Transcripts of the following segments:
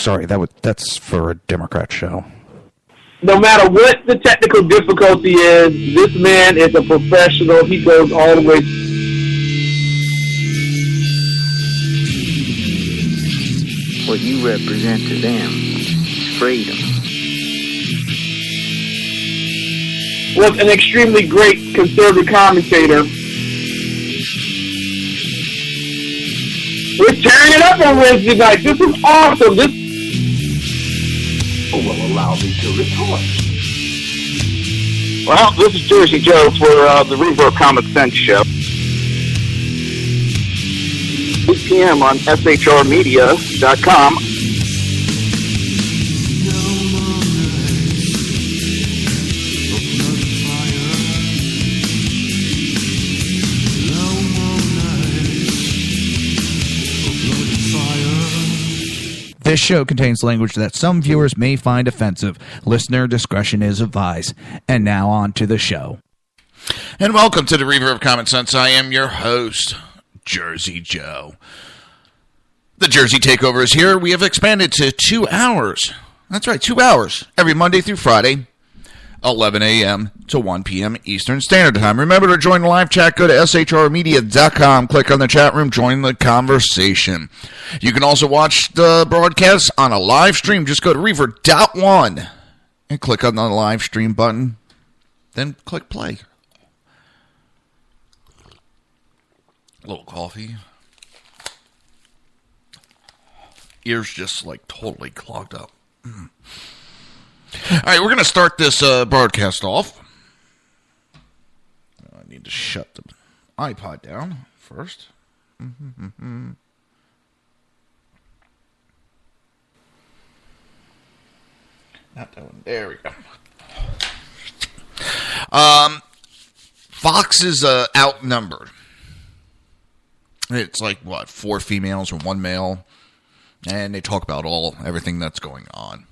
sorry, that's for a Democrat show. No matter what the technical difficulty is, this man is a professional. He goes all the way. What you represent to them is freedom. Was an extremely great conservative commentator. We're tearing it up on Wednesday night. This is awesome. This will allow me to report. Well, this is Jersey Joe for the Reaver Common Sense Show. 8 p.m. on shrmedia.com. This show contains language that some viewers may find offensive. Listener discretion is advised. And now on to the show. And welcome to the Reaver of Common Sense. I am your host, Jersey Joe. The Jersey Takeover is here. We have expanded to 2 hours. That's right, 2 hours. Every Monday through Friday, 11 a.m. to 1 p.m. Eastern Standard Time. Remember to join the live chat. Go to shrmedia.com. Click on the chat room. Join the conversation. You can also watch the broadcast on a live stream. Just go to Reaver.one and click on the live stream button. Then click play. A little coffee. Ears just like totally clogged up. All right, we're going to start this broadcast off. I need to shut the iPod down first. Not that one. There we go. Fox is outnumbered. It's like, what, 4 females or 1 male? And they talk about everything that's going on.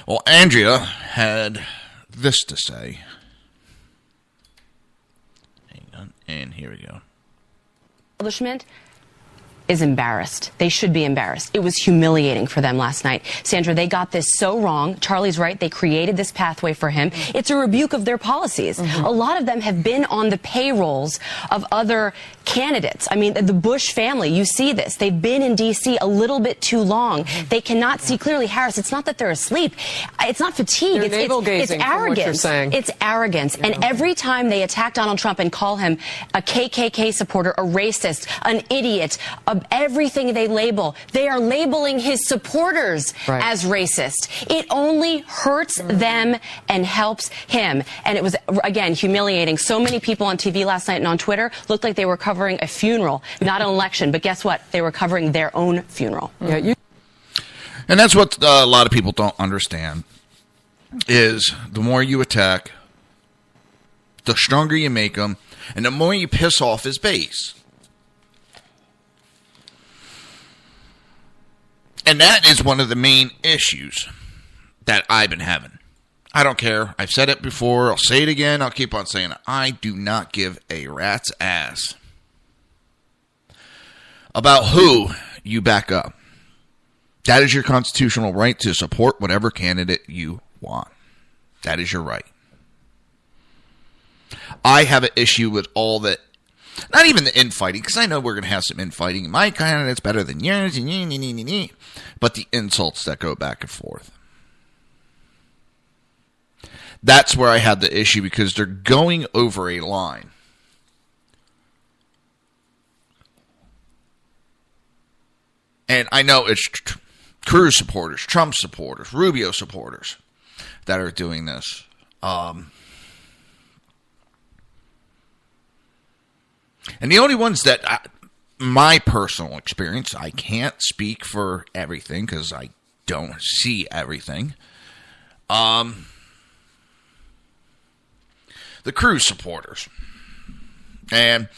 Well, Andrea had this to say. Hang on, and here we go. Establishment is embarrassed. They should be embarrassed. It was humiliating for them last night. Sandra, they got this so wrong. Charlie's right. They created this pathway for him. It's a rebuke of their policies. A lot of them have been on the payrolls of other candidates. I mean, the Bush family, you see this. They've been in D.C. a little bit too long. They cannot see clearly. Harris, it's not that they're asleep. It's not fatigue. It's arrogance. It's arrogance. And every time they attack Donald Trump and call him a KKK supporter, a racist, an idiot, everything they label, they are labeling his supporters as racist. It only hurts them and helps him. And it was, again, humiliating. So many people on TV last night and on Twitter looked like they were covering a funeral, not an election. But guess what? They were covering their own funeral. And that's what a lot of people don't understand, is the more you attack, the stronger you make them, and the more you piss off his base. And that is one of the main issues that I've been having. I don't care. I've said it before. I'll say it again. I'll keep on saying it. I do not give a rat's ass about who you back up. That is your constitutional right to support whatever candidate you want. That is your right. I have an issue with all that. Not even the infighting, because I know we're going to have some infighting. My candidate's better than yours, but the insults that go back and forth. That's where I had the issue, because they're going over a line. And I know it's Cruz supporters, Trump supporters, Rubio supporters that are doing this. And the only ones that, my personal experience, I can't speak for everything because I don't see everything. The Cruz supporters. And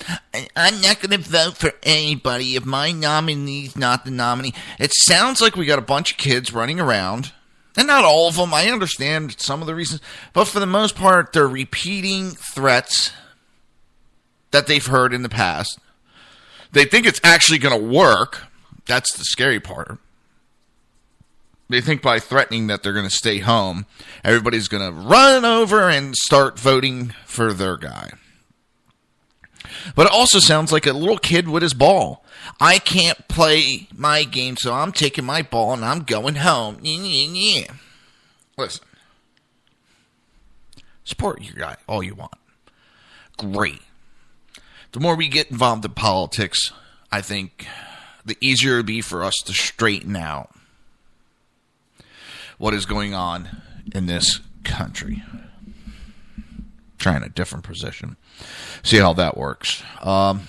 I'm not going to vote for anybody if my nominee's not the nominee. It sounds like we got a bunch of kids running around. And not all of them. I understand some of the reasons. But for the most part, they're repeating threats that they've heard in the past. They think it's actually going to work. That's the scary part. They think by threatening that they're going to stay home, everybody's going to run over and start voting for their guy. But it also sounds like a little kid with his ball. I can't play my game, so I'm taking my ball and I'm going home. Listen. Support your guy all you want. Great. The more we get involved in politics, I think the easier it will be for us to straighten out what is going on in this country. Trying a different position. See how that works. And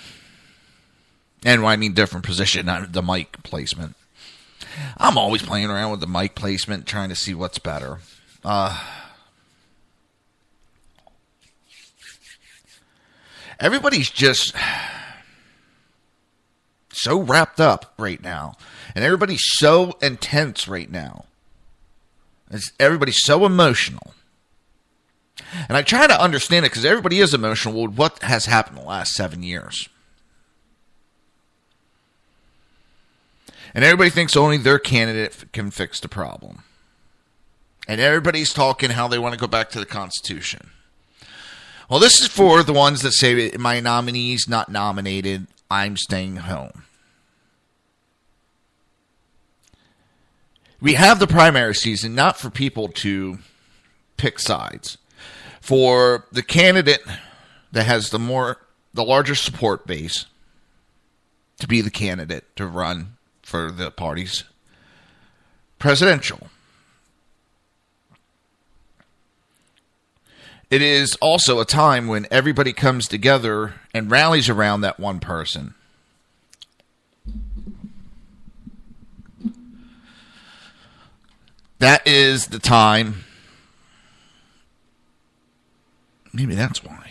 when I mean different position, not the mic placement. I'm always playing around with the mic placement, trying to see what's better. Everybody's just so wrapped up right now. And everybody's so intense right now. Everybody's so emotional. And I try to understand it because everybody is emotional with what has happened in the last 7 years. And everybody thinks only their candidate can fix the problem. And everybody's talking how they want to go back to the Constitution. Well, this is for the ones that say, my nominee's not nominated, I'm staying home. We have the primary season not for people to pick sides. For the candidate that has the larger support base to be the candidate to run for the party's presidential. It is also a time when everybody comes together and rallies around that one person. That is the time. Maybe that's why.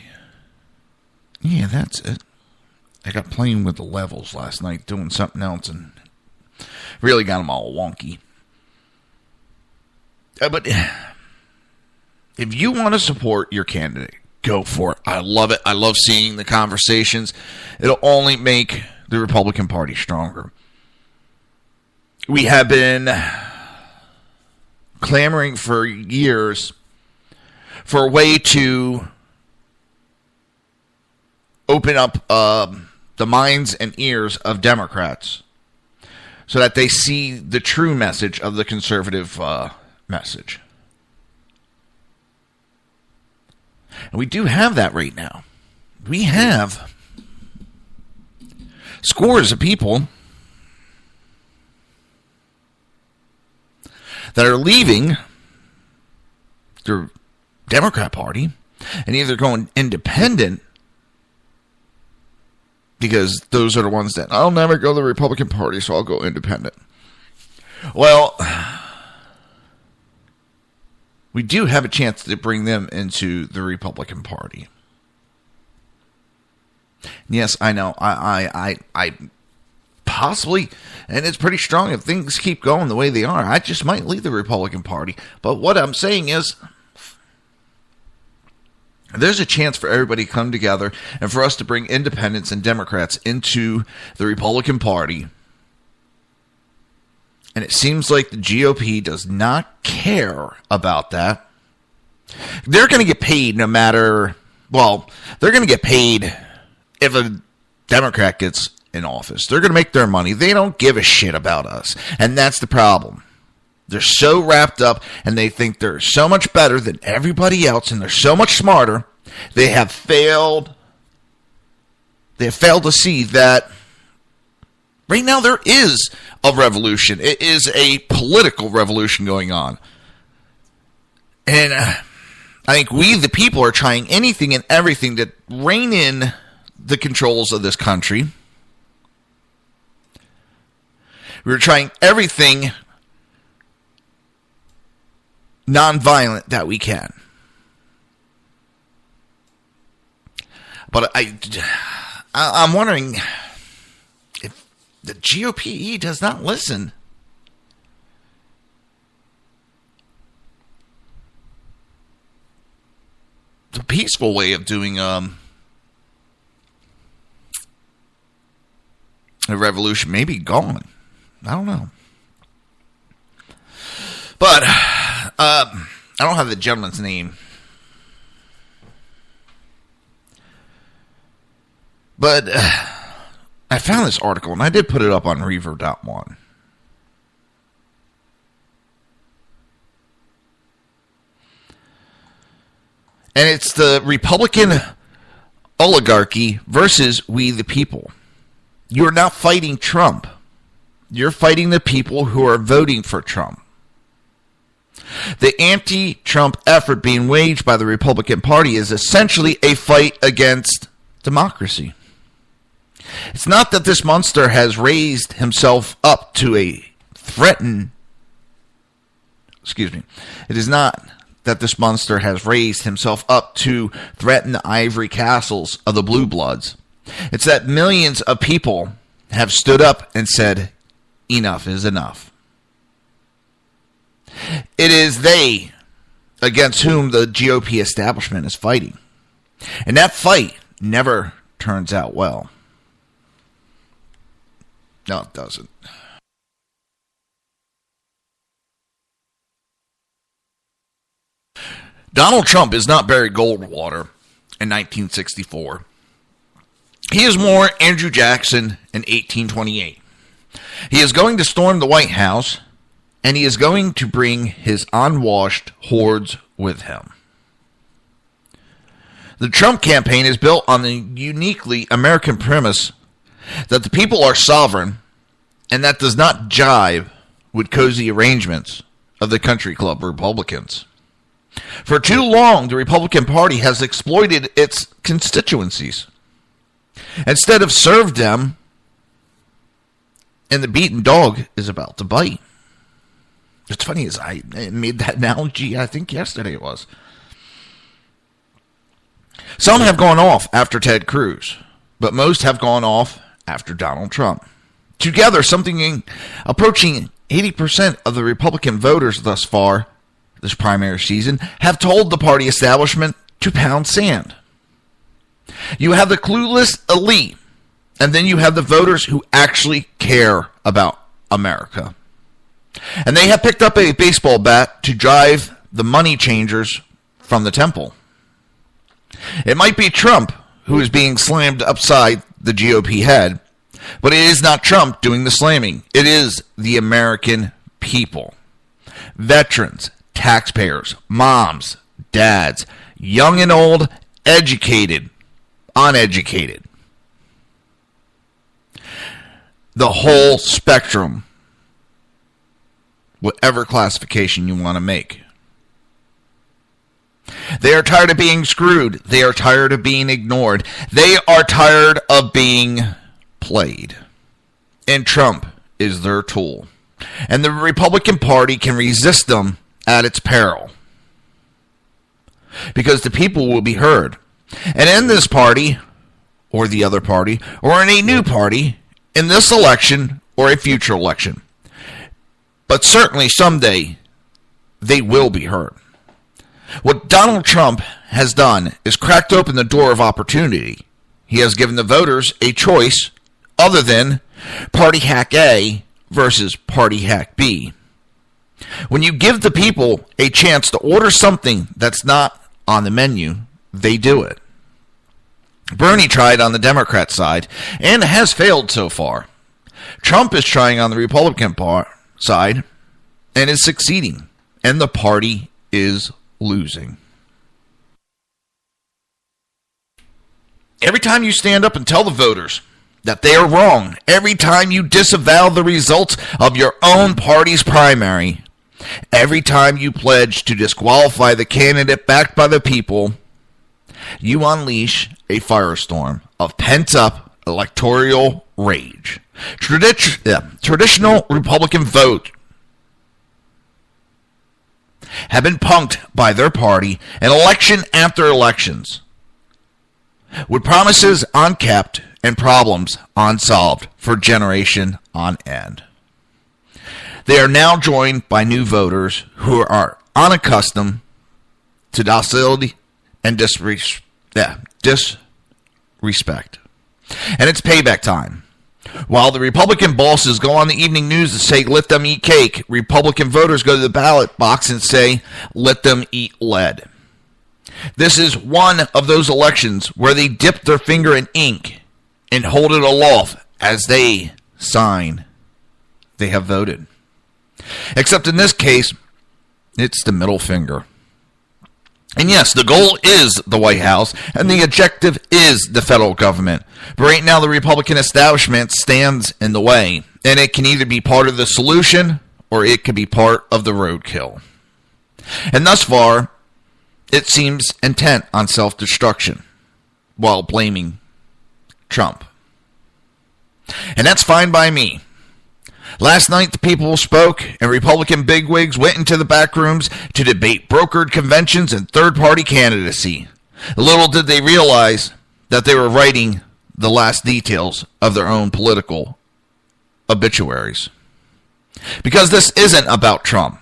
Yeah, that's it. I got playing with the levels last night, doing something else, and really got them all wonky. But if you want to support your candidate, go for it. I love it. I love seeing the conversations. It'll only make the Republican Party stronger. We have been clamoring for years for a way to open up the minds and ears of Democrats so that they see the true message of the conservative message. And we do have that right now. We have scores of people that are leaving the Democrat Party and either going independent, because those are the ones that, I'll never go to the Republican Party, so I'll go independent. Well, we do have a chance to bring them into the Republican Party. Yes, I know. I possibly, and it's pretty strong if things keep going the way they are, I just might leave the Republican Party. But what I'm saying is, there's a chance for everybody to come together and for us to bring independents and Democrats into the Republican Party. And it seems like the GOP does not care about that. They're going to get paid no matter, well, they're going to get paid if a Democrat gets in office. They're going to make their money. They don't give a shit about us. And that's the problem. They're so wrapped up and they think they're so much better than everybody else and they're so much smarter. They have failed. They have failed to see that right now there is a revolution. It is a political revolution going on. And I think we, the people, are trying anything and everything to rein in the controls of this country. We're trying everything nonviolent that we can. But I'm wondering if the GOP does not listen. The peaceful way of doing a revolution may be gone. I don't know. But I don't have the gentleman's name. But I found this article, and I did put it up on Reaver.1. And it's the Republican oligarchy versus we the people. You're not fighting Trump. You're fighting the people who are voting for Trump. The anti-Trump effort being waged by the Republican Party is essentially a fight against democracy. It's not that this monster has raised himself up to It is not that this monster has raised himself up to threaten the ivory castles of the blue bloods. It's that millions of people have stood up and said, enough is enough. It is they against whom the GOP establishment is fighting. And that fight never turns out well. No, it doesn't. Donald Trump is not Barry Goldwater in 1964. He is more Andrew Jackson in 1828. He is going to storm the White House, and he is going to bring his unwashed hordes with him. The Trump campaign is built on the uniquely American premise that the people are sovereign, and that does not jive with cozy arrangements of the country club Republicans. For too long, the Republican Party has exploited its constituencies instead of served them, and the beaten dog is about to bite. What's funny is I made that analogy, I think yesterday it was. Some have gone off after Ted Cruz, but most have gone off after Donald Trump. Together, something approaching 80% of the Republican voters thus far this primary season have told the party establishment to pound sand. You have the clueless elite, and then you have the voters who actually care about America. And they have picked up a baseball bat to drive the money changers from the temple. It might be Trump who is being slammed upside the GOP head, but it is not Trump doing the slamming. It is the American people. Veterans, taxpayers, moms, dads, young and old, educated, uneducated. The whole spectrum, whatever classification you want to make. They are tired of being screwed. They are tired of being ignored. They are tired of being played. And Trump is their tool. And the Republican Party can resist them at its peril. Because the people will be heard. And in this party, or the other party, or in a new party, in this election, or a future election. But certainly someday, they will be heard. What Donald Trump has done is cracked open the door of opportunity. He has given the voters a choice other than Party Hack A versus Party Hack B. When you give the people a chance to order something that's not on the menu, they do it. Bernie tried on the Democrat side and has failed so far. Trump is trying on the Republican side and is succeeding, and the party is losing. Every time you stand up and tell the voters that they are wrong, every time you disavow the results of your own party's primary, every time you pledge to disqualify the candidate backed by the people, you unleash a firestorm of pent-up electoral rage. Traditional Republican vote have been punked by their party in election after elections, with promises unkept and problems unsolved for generation on end. They are now joined by new voters who are unaccustomed to docility and disrespect. And it's payback time. While the Republican bosses go on the evening news to say, let them eat cake, Republican voters go to the ballot box and say, let them eat lead. This is one of those elections where they dip their finger in ink and hold it aloft as they sign they have voted. Except in this case, it's the middle finger. And yes, the goal is the White House, and the objective is the federal government. But right now, the Republican establishment stands in the way, and it can either be part of the solution or it could be part of the roadkill. And thus far, it seems intent on self-destruction while blaming Trump. And that's fine by me. Last night, the people spoke, and Republican bigwigs went into the back rooms to debate brokered conventions and third-party candidacy. Little did they realize that they were writing the last details of their own political obituaries. Because this isn't about Trump.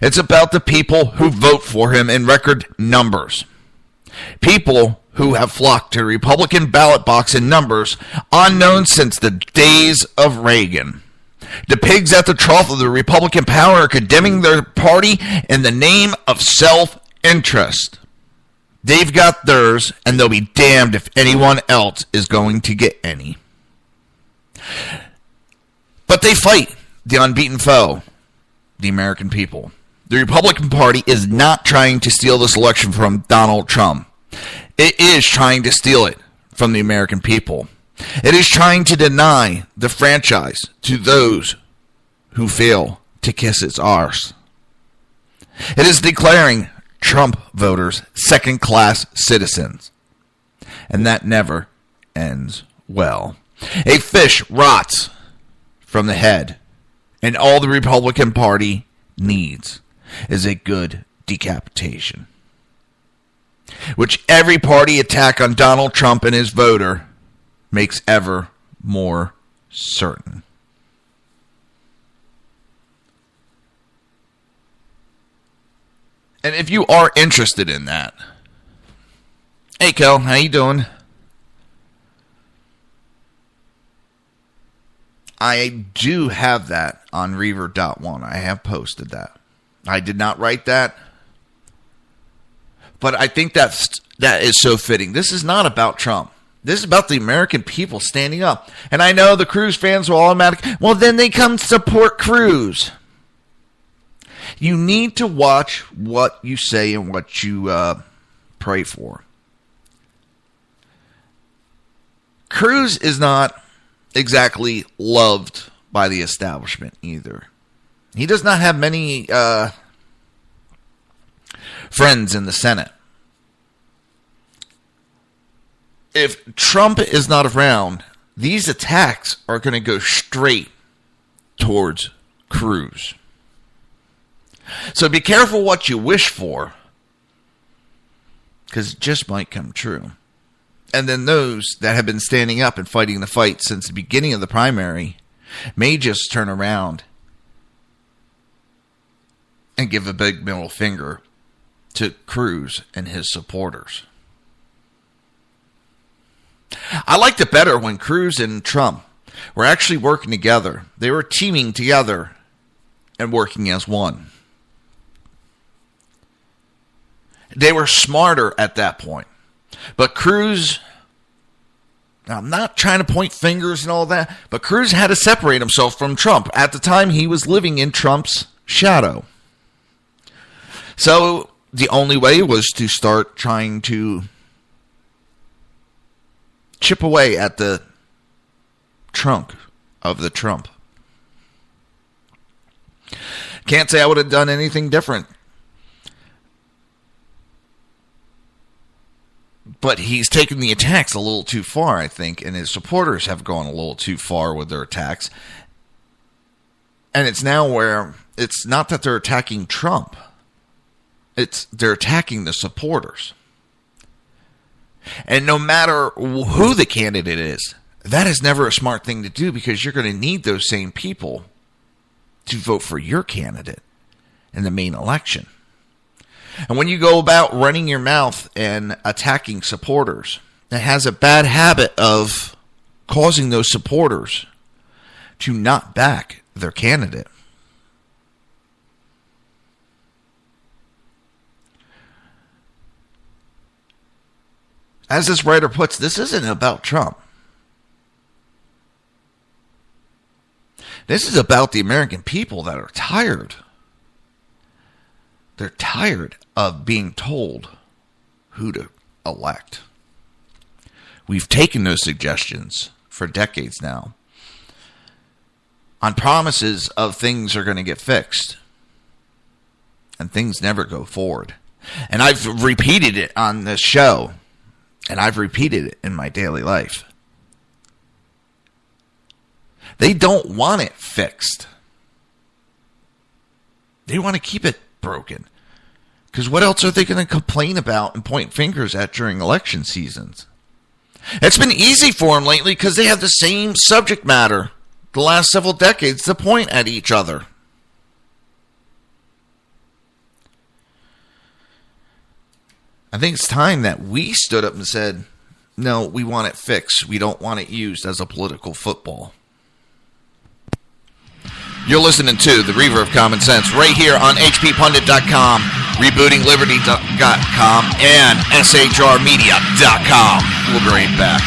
It's about the people who vote for him in record numbers. People who have flocked to the Republican ballot box in numbers unknown since the days of Reagan. The pigs at the trough of the Republican power are condemning their party in the name of self-interest. They've got theirs, and they'll be damned if anyone else is going to get any. But they fight the unbeaten foe, the American people. The Republican Party is not trying to steal this election from Donald Trump. It is trying to steal it from the American people. It is trying to deny the franchise to those who fail to kiss its arse. It is declaring Trump voters second-class citizens. And that never ends well. A fish rots from the head, and all the Republican Party needs is a good decapitation. Which every party attack on Donald Trump and his voter makes ever more certain. And if you are interested in that, hey Kel, how you doing? I do have that on Reaver.1. I have posted that. I did not write that, but I think that is so fitting. This is not about Trump. This is about the American people standing up. And I know the Cruz fans will automatically, well, then they come support Cruz. You need to watch what you say and what you pray for. Cruz is not exactly loved by the establishment either. He does not have many friends in the Senate. If Trump is not around, these attacks are going to go straight towards Cruz. So be careful what you wish for, because it just might come true. And then those that have been standing up and fighting the fight since the beginning of the primary may just turn around and give a big middle finger to Cruz and his supporters. I liked it better when Cruz and Trump were actually working together. They were teaming together and working as one. They were smarter at that point. But Cruz, I'm not trying to point fingers and all that, but Cruz had to separate himself from Trump. At the time, he was living in Trump's shadow. So the only way was to start trying to chip away at the trunk of the Trump. Can't say I would have done anything different. But he's taken the attacks a little too far, I think, and his supporters have gone a little too far with their attacks. And it's now where it's not that they're attacking Trump. They're attacking the supporters. And no matter who the candidate is, that is never a smart thing to do, because you're going to need those same people to vote for your candidate in the main election. And when you go about running your mouth and attacking supporters, it has a bad habit of causing those supporters to not back their candidate. As this writer puts, this isn't about Trump. This is about the American people that are tired. They're tired of being told who to elect. We've taken those suggestions for decades now on promises of things are going to get fixed. And things never go forward. And I've repeated it on this show. And I've repeated it in my daily life. They don't want it fixed. They want to keep it broken. Because what else are they going to complain about and point fingers at during election seasons? It's been easy for them lately because they have the same subject matter the last several decades to point at each other. I think it's time that we stood up and said, no, we want it fixed. We don't want it used as a political football. You're listening to the Reaver of Common Sense right here on hppundit.com, rebootingliberty.com, and shrmedia.com. We'll be right back.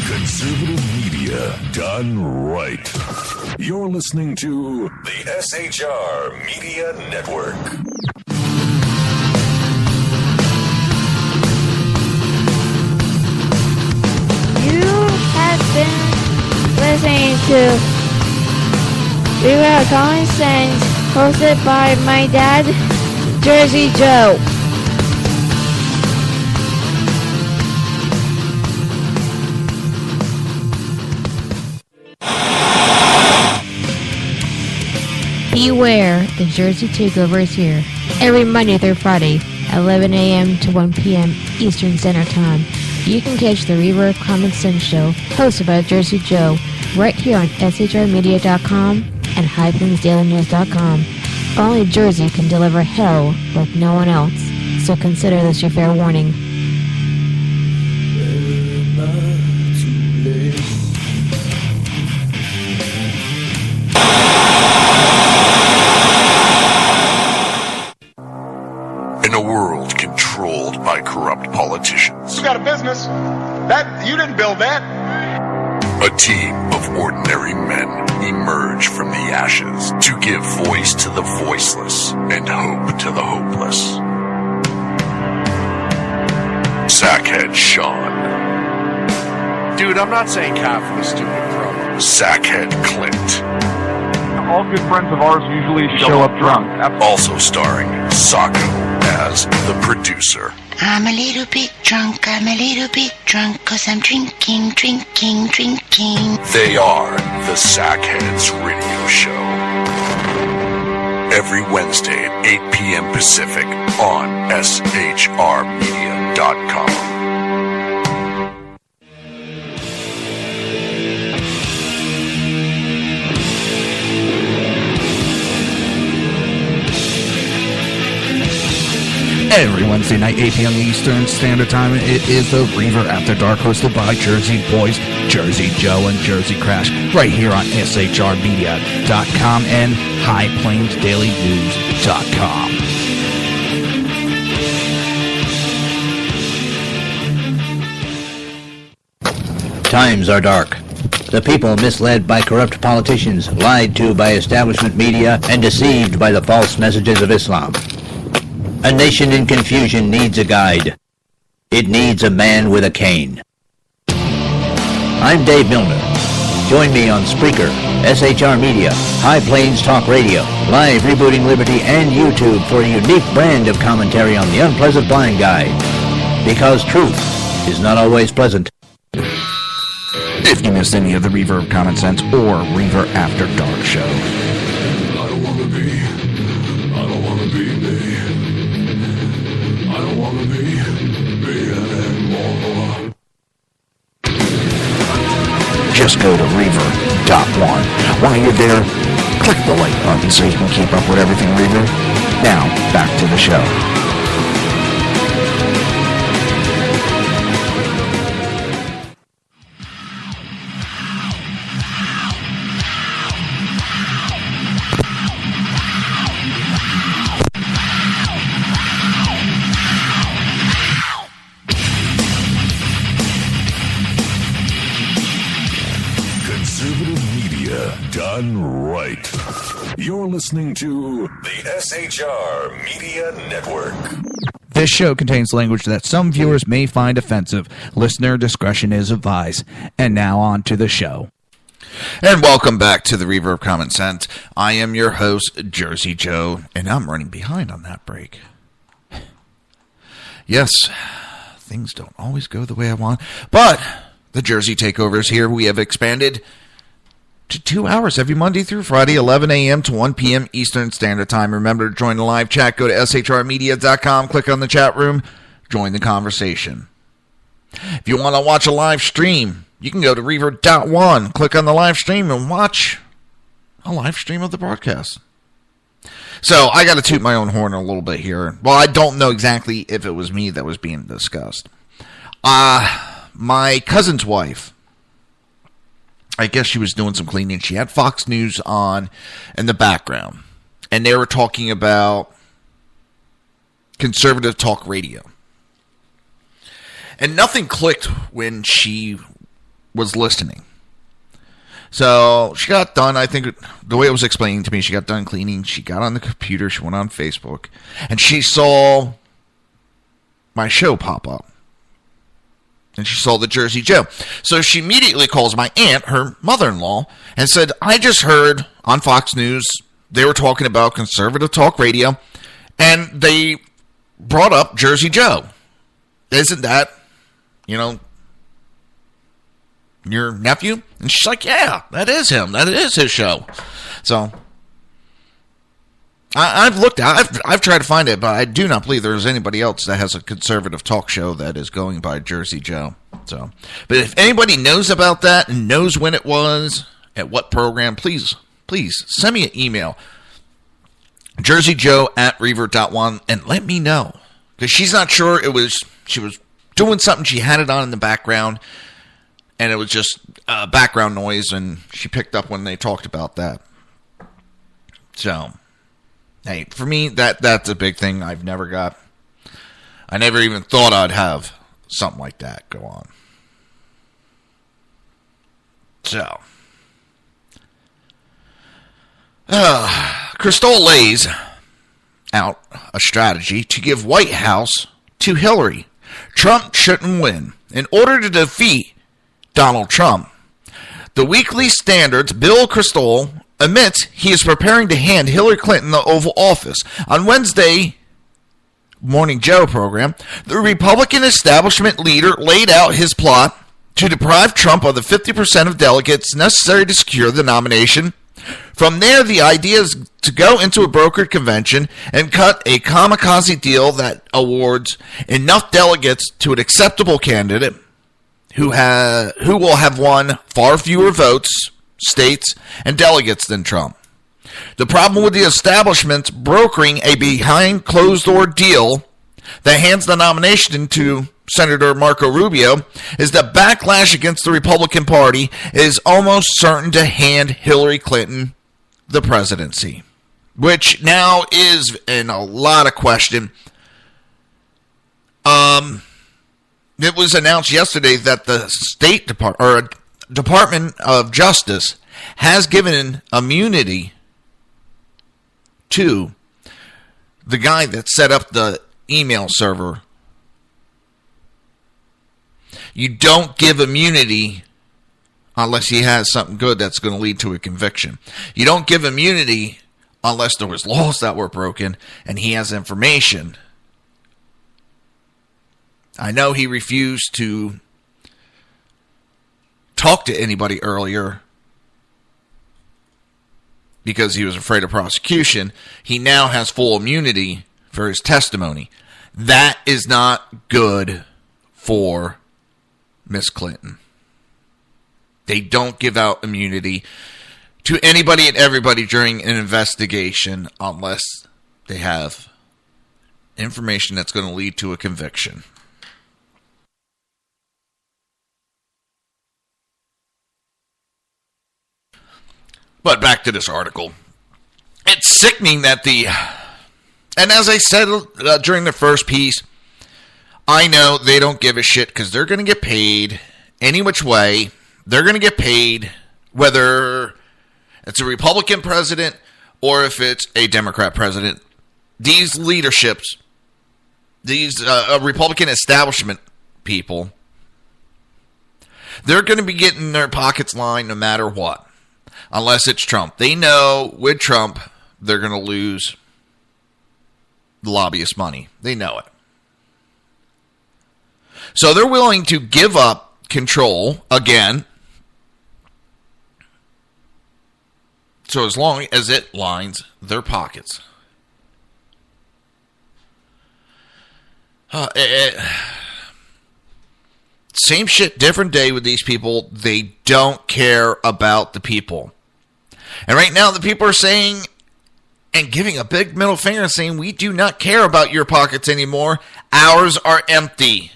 Conservative media done right. You're listening to the SHR Media Network. You have been listening to Reaver of Common Sense, hosted by my dad, Jersey Joe. Beware, the Jersey Takeover is here. Every Monday through Friday, 11 a.m. to 1 p.m. Eastern Standard Time. You can catch the Reaver of Common Sense show, hosted by Jersey Joe, right here on shrmedia.com and highplains.com. Only Jersey can deliver hell like no one else, so consider this your fair warning. In a world controlled by corrupt politicians, You got a business. That you didn't build that. a team of ordinary men emerge from the ashes to give voice to the voiceless and hope to the hopeless. Sackhead Sean. Dude, I'm not saying half of the stupid pro. Sackhead Clint. All good friends of ours usually show up drunk. Also starring Sacco as the producer. I'm a little bit drunk, 'cause I'm drinking. They are the Sackheads Radio Show. Every Wednesday at 8 p.m. Pacific on shrmedia.com. Every Wednesday night, 8 p.m. Eastern Standard Time, it is the Reaver After Dark, hosted by Jersey Boys, Jersey Joe, and Jersey Crash, right here on shrmedia.com and highplainsdailynews.com. Times are dark. The people misled by corrupt politicians, lied to by establishment media, and deceived by the false messages of Islam. A nation in confusion needs a guide. It needs a man with a cane. I'm Dave Milner. Join me on Spreaker, SHR Media, High Plains Talk Radio, Live Rebooting Liberty, and YouTube for a unique brand of commentary on the unpleasant blind guide. Because truth is not always pleasant. If you missed any of the Reaver of Common Sense or Reaver After Dark show, I don't want to be me. I don't want to be anymore. just go to Reaver.one. While you're there, click the like button so you can keep up with everything Reaver. Now, back to the show. done right. You're listening to the SHR Media Network. This show contains language that some viewers may find offensive. Listener discretion is advised. And now on to the show. And welcome back to the Reverb Common Sense. I am your host, Jersey Joe, and I'm running behind on that break. Yes, things don't always go the way I want, but the Jersey Takeover is here. We have expanded to 2 hours every Monday through Friday, 11 a.m. to 1 p.m. Eastern Standard Time. Remember to join the live chat. Go to shrmedia.com, click on the chat room, join the conversation. If you want to watch a live stream, you can go to Reaver.1, click on the live stream, and watch a live stream of the broadcast. So I got to toot my own horn a little bit here. Well, I don't know exactly if it was me that was being discussed. My cousin's wife, I guess she was doing some cleaning. She had Fox News on in the background, and they were talking about conservative talk radio. And nothing clicked when she was listening. So she got done, I think, the way it was explaining to me, she got done cleaning, she got on the computer, she went on Facebook, and she saw my show pop up. And she saw the Jersey Joe. So she immediately calls my aunt, her mother-in-law, and said, I just heard on Fox News they were talking about conservative talk radio, and they brought up Jersey Joe. Isn't that, your nephew? And she's like, yeah, that is him. That is his show. So I've looked at, I've tried to find it, but I do not believe there's anybody else that has a conservative talk show that is going by Jersey Joe. So, but if anybody knows about that and knows when it was, at what program, please send me an email, jerseyjoe@reaver.1, and let me know. Because she's not sure she was doing something, she had it on in the background, and it was just background noise, and she picked up when they talked about that. So, hey, for me, that's a big thing I never even thought I'd have something like that go on. So, Crystal lays out a strategy to give White House to Hillary. Trump shouldn't win. In order to defeat Donald Trump, the Weekly Standard's Bill Kristol admits he is preparing to hand Hillary Clinton the Oval Office. On Wednesday Morning Joe program, the Republican establishment leader laid out his plot to deprive Trump of the 50% of delegates necessary to secure the nomination. From there, the idea is to go into a brokered convention and cut a kamikaze deal that awards enough delegates to an acceptable candidate who will have won far fewer votes, states, and delegates than Trump. The problem with the establishment brokering a behind-closed-door deal that hands the nomination to Senator Marco Rubio is that backlash against the Republican Party is almost certain to hand Hillary Clinton the presidency, which now is in a lot of question. It was announced yesterday that the State Department of Justice has given immunity to the guy that set up the email server. You don't give immunity unless he has something good that's going to lead to a conviction. You don't give immunity unless there was laws that were broken and he has information. I know he refused to talk to anybody earlier because he was afraid of prosecution. He now has full immunity for his testimony. That is not good for Miss Clinton. They don't give out immunity to anybody and everybody during an investigation unless they have information that's going to lead to a conviction. But back to this article. It's sickening that and as I said during the first piece, I know they don't give a shit because they're going to get paid any which way. They're going to get paid whether it's a Republican president or if it's a Democrat president, these leaderships, these Republican establishment people, they're going to be getting their pockets lined no matter what, unless it's Trump. They know with Trump, they're going to lose the lobbyist money. They know it. So they're willing to give up control again, so as long as it lines their pockets. Same shit, different day with these people. They don't care about the people. And right now the people are saying and giving a big middle finger and saying, we do not care about your pockets anymore. Ours are empty.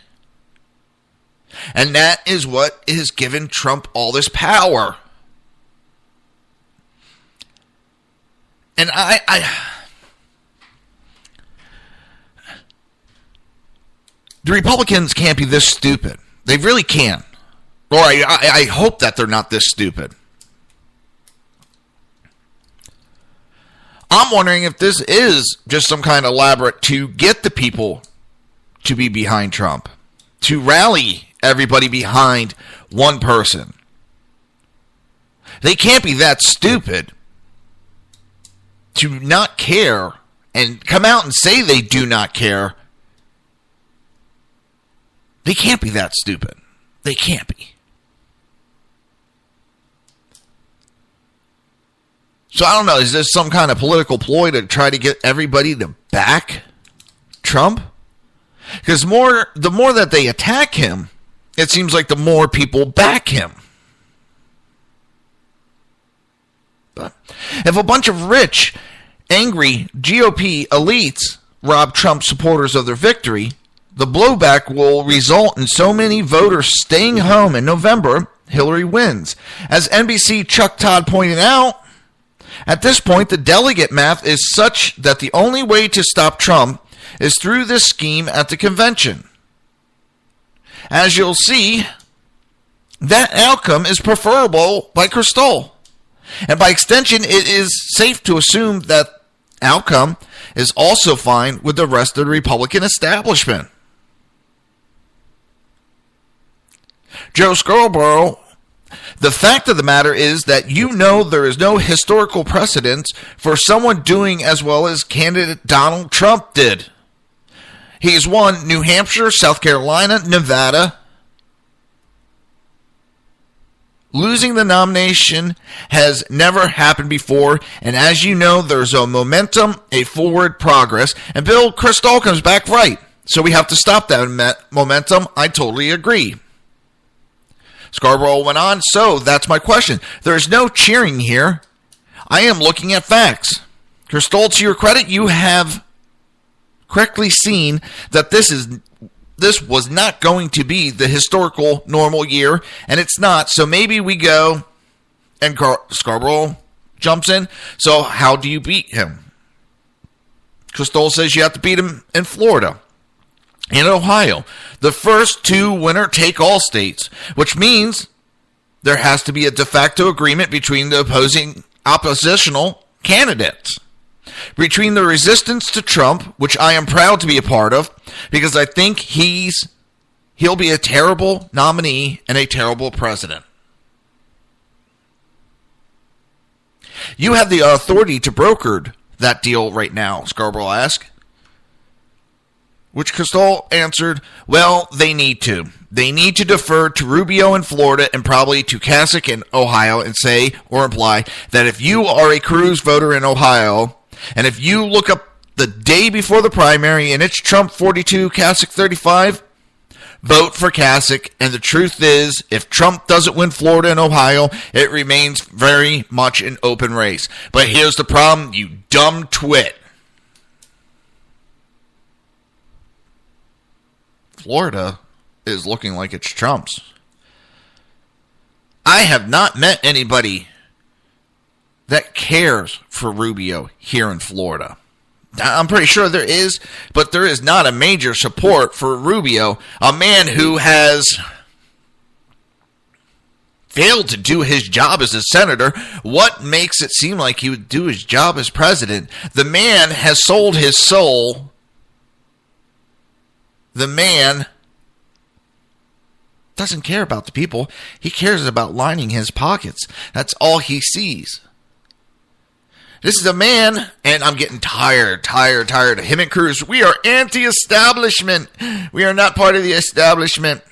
And that is what has given Trump all this power. And the Republicans can't be this stupid. They really can. Or I hope that they're not this stupid. I'm wondering if this is just some kind of elaborate to get the people to be behind Trump, to rally everybody behind one person. They can't be that stupid to not care and come out and say they do not care. They can't be that stupid. They can't be. So I don't know, is this some kind of political ploy to try to get everybody to back Trump? Because the more that they attack him, it seems like the more people back him. But if a bunch of rich, angry GOP elites rob Trump supporters of their victory, the blowback will result in so many voters staying home in November, Hillary wins. As NBC Chuck Todd pointed out, at this point, the delegate math is such that the only way to stop Trump is through this scheme at the convention. As you'll see, that outcome is preferable by Kristol. And by extension, it is safe to assume that outcome is also fine with the rest of the Republican establishment. Joe Scarborough, the fact of the matter is that there is no historical precedence for someone doing as well as candidate Donald Trump did. He's won New Hampshire, South Carolina, Nevada. Losing the nomination has never happened before, and as you know, there's a momentum, a forward progress, and Bill Kristol comes back right. So we have to stop that momentum. I totally agree. Scarborough went on, so that's my question. There's no cheering here. I am looking at facts. Kristol, to your credit, you have correctly seen that this was not going to be the historical normal year, and it's not. So maybe we go, and Scarborough jumps in. So how do you beat him? Kristol says you have to beat him in Florida. In Ohio, the first two winner-take-all states, which means there has to be a de facto agreement between the oppositional candidates. Between the resistance to Trump, which I am proud to be a part of, because I think he'll be a terrible nominee and a terrible president. You have the authority to broker that deal right now, Scarborough asked. Which Kristol answered, well, they need to. They need to defer to Rubio in Florida and probably to Kasich in Ohio and say or imply that if you are a Cruz voter in Ohio, and if you look up the day before the primary and it's Trump 42, Kasich 35, vote for Kasich. And the truth is, if Trump doesn't win Florida and Ohio, it remains very much an open race. But here's the problem, you dumb twit. Florida is looking like it's Trump's. I have not met anybody that cares for Rubio here in Florida. I'm pretty sure there is, but there is not a major support for Rubio, a man who has failed to do his job as a senator, what makes it seem like he would do his job as president? The man has sold his soul. The man doesn't care about the people. He cares about lining his pockets. That's all he sees. This is a man, and I'm getting tired of him and Cruz. We are anti-establishment. We are not part of the establishment.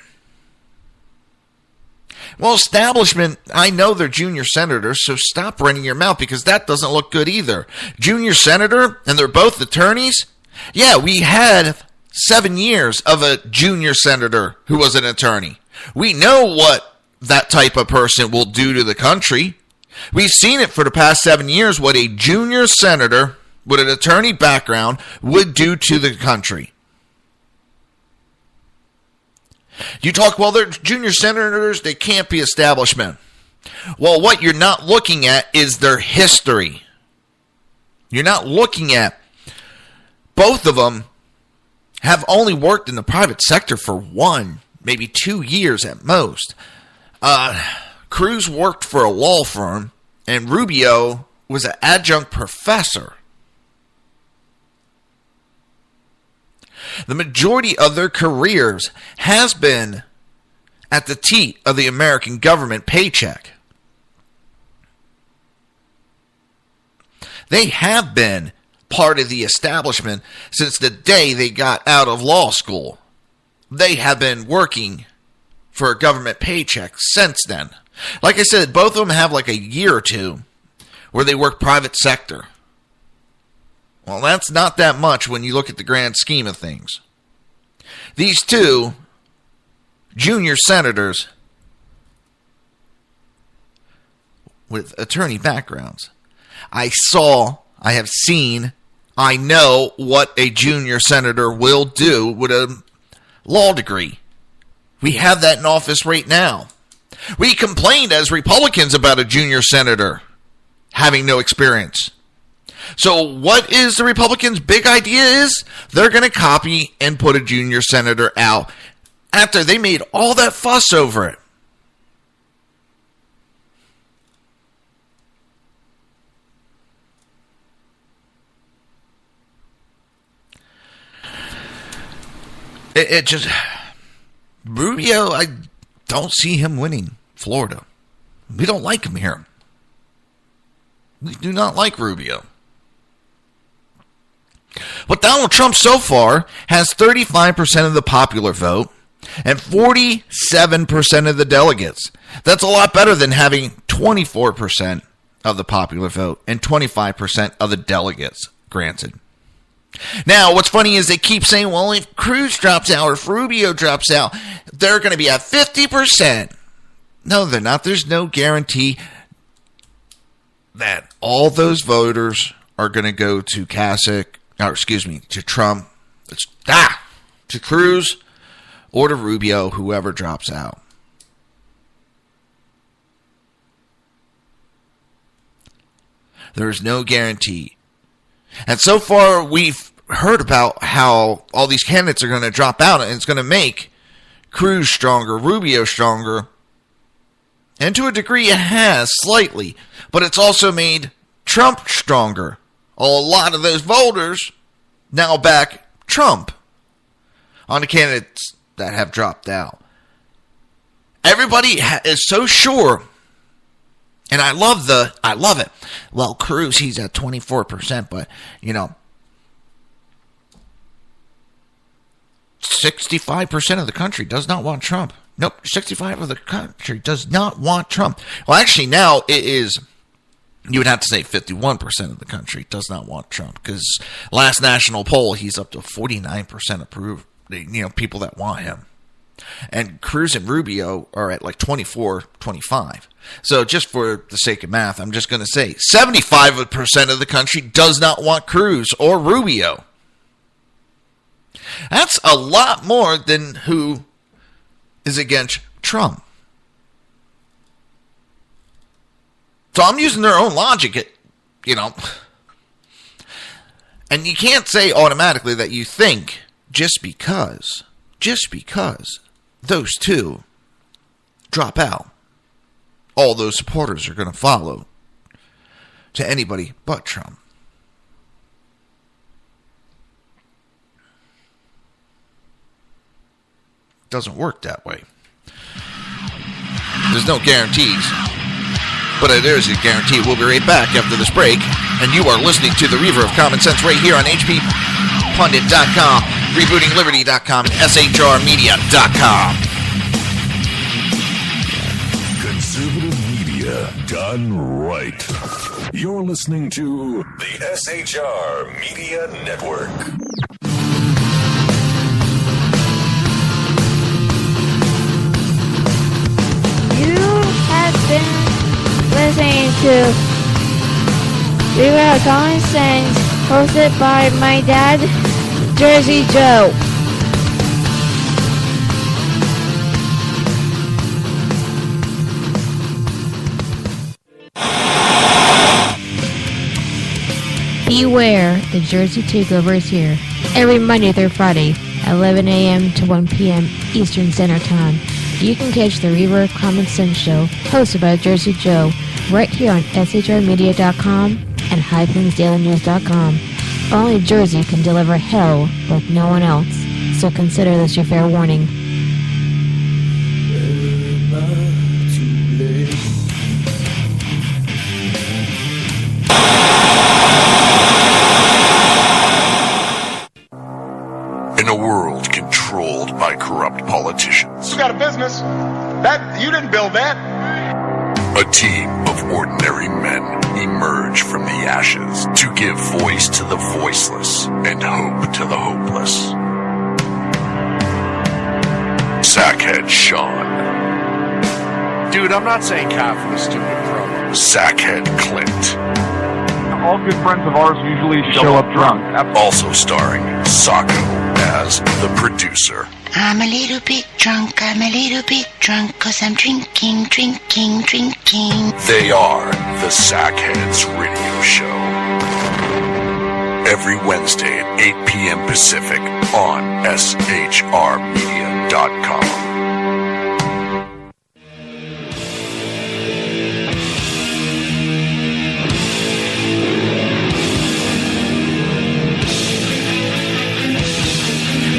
Well, establishment, I know they're junior senators, so stop running your mouth because that doesn't look good either. Junior senator, and they're both attorneys? Yeah, we had 7 years of a junior senator who was an attorney. We know what that type of person will do to the country. We've seen it for the past 7 years, what a junior senator with an attorney background would do to the country. You talk, well, they're junior senators, they can't be establishment. Well, what you're not looking at is their history. You're not looking at, both of them have only worked in the private sector for 1, maybe 2 years at most. Cruz worked for a law firm, and Rubio was an adjunct professor. The majority of their careers has been at the teat of the American government paycheck. They have been part of the establishment since the day they got out of law school. They have been working for a government paycheck since then. Like I said, both of them have like a year or two where they work private sector. Well, that's not that much when you look at the grand scheme of things. These two junior senators with attorney backgrounds. I have seen, I know what a junior senator will do with a law degree. We have that in office right now. We complained as Republicans about a junior senator having no experience. So what is the Republicans' big idea is? They're going to copy and put a junior senator out after they made all that fuss over it. It just... Rubio, I don't see him winning Florida. We don't like him here. We do not like Rubio. But Donald Trump so far has 35% of the popular vote and 47% of the delegates. That's a lot better than having 24% of the popular vote and 25% of the delegates granted. Now, what's funny is they keep saying, well, if Cruz drops out or if Rubio drops out, they're going to be at 50%. No, they're not. There's no guarantee that all those voters are going to go to to Trump, to Cruz, or to Rubio, whoever drops out. There is no guarantee. And so far, we've heard about how all these candidates are going to drop out, and it's going to make Cruz stronger, Rubio stronger. And to a degree, it has, slightly. But it's also made Trump stronger. A lot of those voters now back Trump on the candidates that have dropped out. Everybody is so sure, and I love it. Well, Cruz, he's at 24%, but, 65% of the country does not want Trump. Nope, 65% of the country does not want Trump. Well, actually, now it is, you would have to say 51% of the country does not want Trump, because last national poll, he's up to 49% approved, people that want him. And Cruz and Rubio are at like 24, 25. So just for the sake of math, I'm just going to say 75% of the country does not want Cruz or Rubio. That's a lot more than who is against Trump. So I'm using their own logic, And you can't say automatically that you think just because those two drop out, all those supporters are going to follow to anybody but Trump. It doesn't work that way. There's no guarantees. But there is a guarantee. We'll be right back after this break. And you are listening to the Reaver of Common Sense right here on HPPundit.com, RebootingLiberty.com, and SHRmedia.com. Conservative media done right. You're listening to the SHR Media Network. You have been listening to Reaver of Common Sense, hosted by my dad, Jersey Joe. Beware, the Jersey Takeover is here. Every Monday through Friday, 11 a.m. to 1 p.m. Eastern Standard Time. You can catch the Reaver of Common Sense show, hosted by Jersey Joe, right here on SHRmedia.com and HighPlainsDailyNews.com. Only Jersey can deliver hell like no one else, so consider this your fair warning. In a world controlled by corrupt politicians, You got a business. That you didn't build that. a team of ordinary men emerge from the ashes to give voice to the voiceless and hope to the hopeless. Sackhead Sean, Dude, I'm not saying coffee is stupid, bro. Sackhead Clint, All good friends of ours usually show up drunk. also starring Sacco as the producer. I'm a little bit drunk, cause I'm drinking. They are the Sackheads Radio Show. Every Wednesday at 8 p.m. Pacific on SHRmedia.com.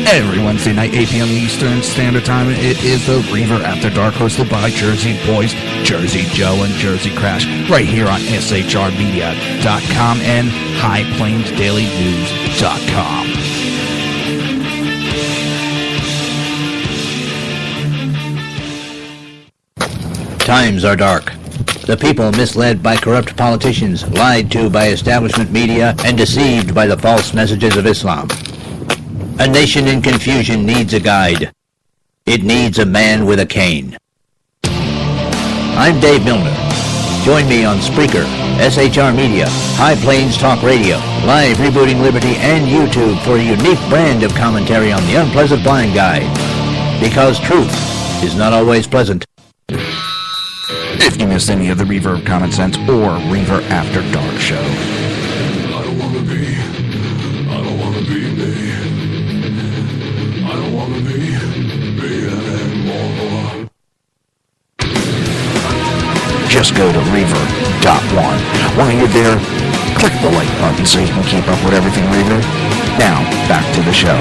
Every Wednesday night, 8 p.m. Eastern Standard Time, it is the Reaver After Dark, hosted by Jersey Boys, Jersey Joe, and Jersey Crash, right here on SHRmedia.com and HighPlainsDailyNews.com. Times are dark. The people misled by corrupt politicians, lied to by establishment media, and deceived by the false messages of Islam. A nation in confusion needs a guide. It needs a man with a cane. I'm Dave Milner. Join me on Spreaker, SHR Media, High Plains Talk Radio, Live Rebooting Liberty, and YouTube for a unique brand of commentary on the unpleasant blind guide. Because truth is not always pleasant. If you missed any of the Reaver of Common Sense or Reaver After Dark show, I don't wanna be me. I don't wanna be anymore. just go to Reaver.one. While you're there, click the like button so you can keep up with everything Reaver. Now, back to the show.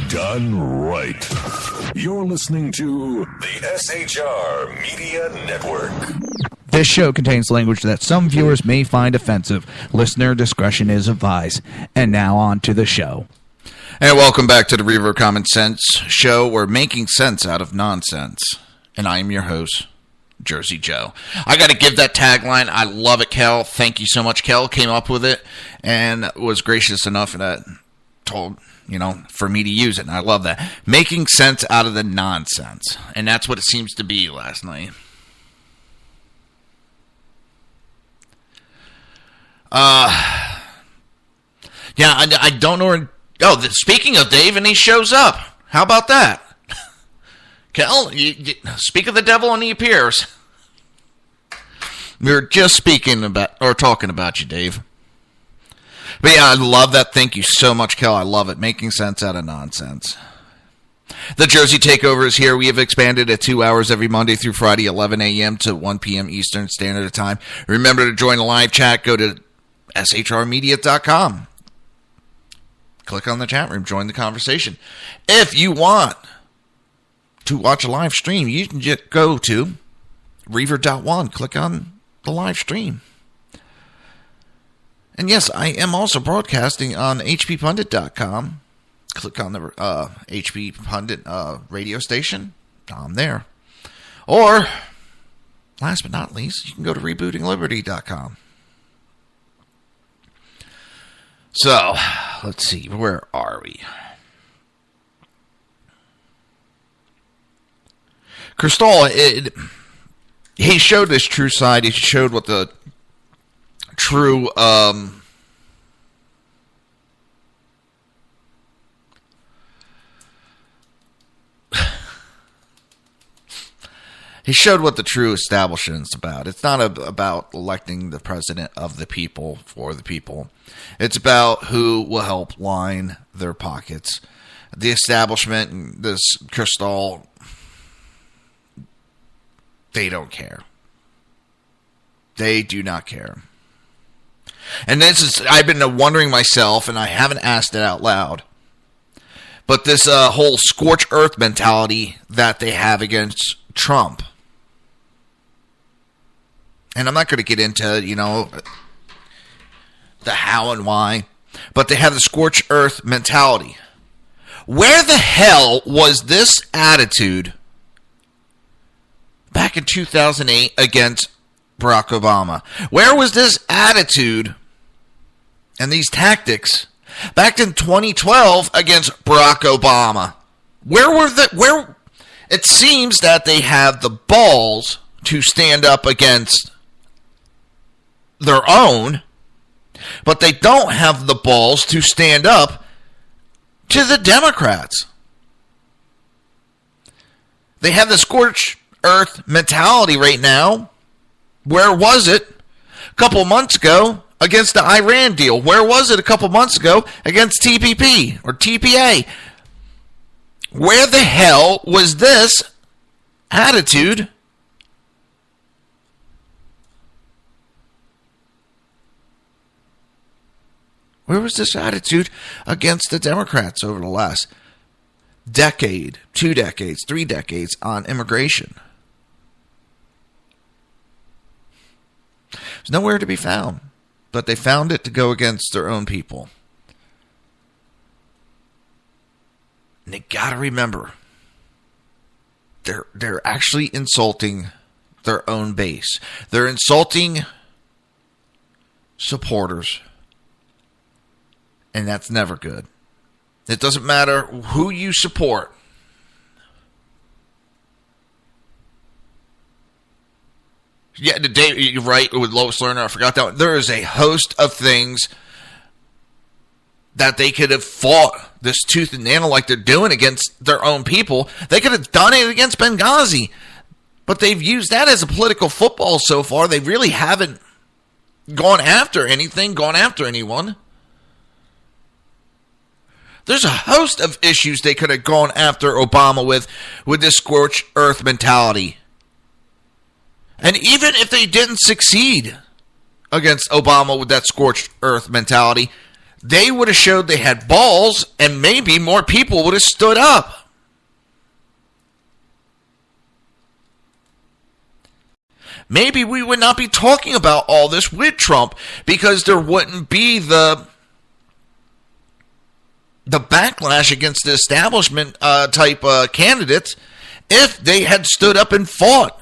Done right. You're listening to the SHR Media Network. This show contains language that some viewers may find offensive. Listener discretion is advised. And now on to the show. And welcome back to the Reaver Common Sense show. We're making sense out of nonsense. And I am your host, Jersey Joe. I got to give that tagline. I love it, Kel. Thank you so much. Kel came up with it and was gracious enough that told, for me to use it. And I love that. Making sense out of the nonsense. And that's what it seems to be last night. Yeah, I don't know where... Oh, speaking of Dave, and he shows up. How about that? Kel, speak of the devil and he appears. We were just talking about you, Dave. But yeah, I love that. Thank you so much, Kel. I love it. Making sense out of nonsense. The Jersey Takeover is here. We have expanded at 2 hours every Monday through Friday, 11 a.m. to 1 p.m. Eastern Standard Time. Remember to join the live chat. Go to shrmedia.com. Click on the chat room. Join the conversation. If you want to watch a live stream, you can just go to Reaver.one. Click on the live stream. And yes, I am also broadcasting on hppundit.com. Click on the HP Pundit radio station. I'm there. Or, last but not least, you can go to rebootingliberty.com. So, let's see. Where are we? Crystal, he showed his true side. He showed what the true... He showed what the true establishment is about. It's not about electing the president of the people for the people. It's about who will help line their pockets. The establishment, this Crystal, they don't care. They do not care. And this is, I've been wondering myself, and I haven't asked it out loud, but this whole scorched earth mentality that they have against Trump. And I'm not going to get into, the how and why, but they have the scorched earth mentality. Where the hell was this attitude back in 2008 against Barack Obama? Where was this attitude and these tactics back in 2012 against Barack Obama? Where it seems that they have the balls to stand up against their own, but they don't have the balls to stand up to the Democrats. They have the scorched earth mentality right now. Where was it a couple months ago against the Iran deal? Where was it a couple months ago against TPP or TPA? Where the hell was this attitude Where was this attitude against the Democrats over the last decade, 2 decades, 3 decades on immigration? It's nowhere to be found, but they found it to go against their own people. And they got to remember, they're actually insulting their own base. They're insulting supporters. And that's never good. It doesn't matter who you support. Yeah, today, you're right, with Lois Lerner, I forgot that one. There is a host of things that they could have fought this tooth and nail like they're doing against their own people. They could have done it against Benghazi. But they've used that as a political football so far. They really haven't gone after anything, gone after anyone. There's a host of issues they could have gone after Obama with this scorched earth mentality. And even if they didn't succeed against Obama with that scorched earth mentality, they would have showed they had balls and maybe more people would have stood up. Maybe we would not be talking about all this with Trump because there wouldn't be the backlash against the establishment type candidates if they had stood up and fought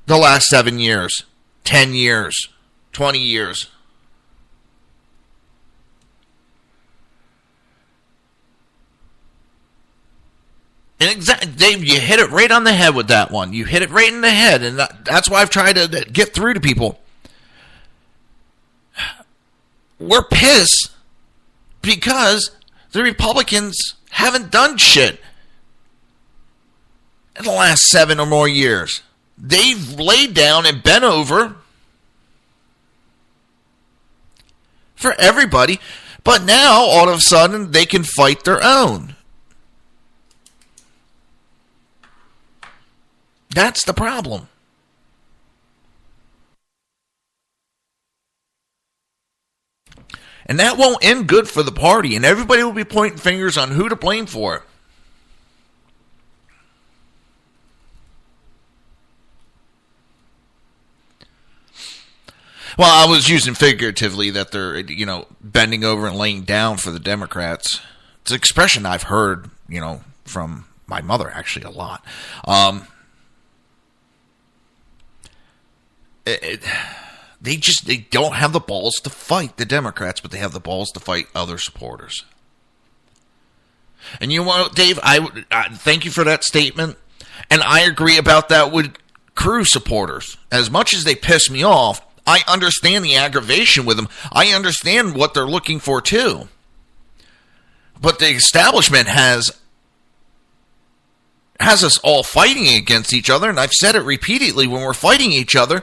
the last 7 years, 10 years, 20 years. And Dave, you hit it right on the head with that one. You hit it right in the head, and that's why I've tried to get through to people. We're pissed because the Republicans haven't done shit in the last 7 or more years. They've laid down and bent over for everybody, but now all of a sudden they can fight their own. That's the problem. And that won't end good for the party, and everybody will be pointing fingers on who to blame for it. Well, I was using figuratively that they're, bending over and laying down for the Democrats. It's an expression I've heard, from my mother actually a lot. They don't have the balls to fight the Democrats, but they have the balls to fight other supporters. And you know what, Dave? I thank you for that statement, and I agree about that with Cruz supporters. As much as they piss me off, I understand the aggravation with them. I understand what they're looking for too. But the establishment has us all fighting against each other, and I've said it repeatedly, when we're fighting each other,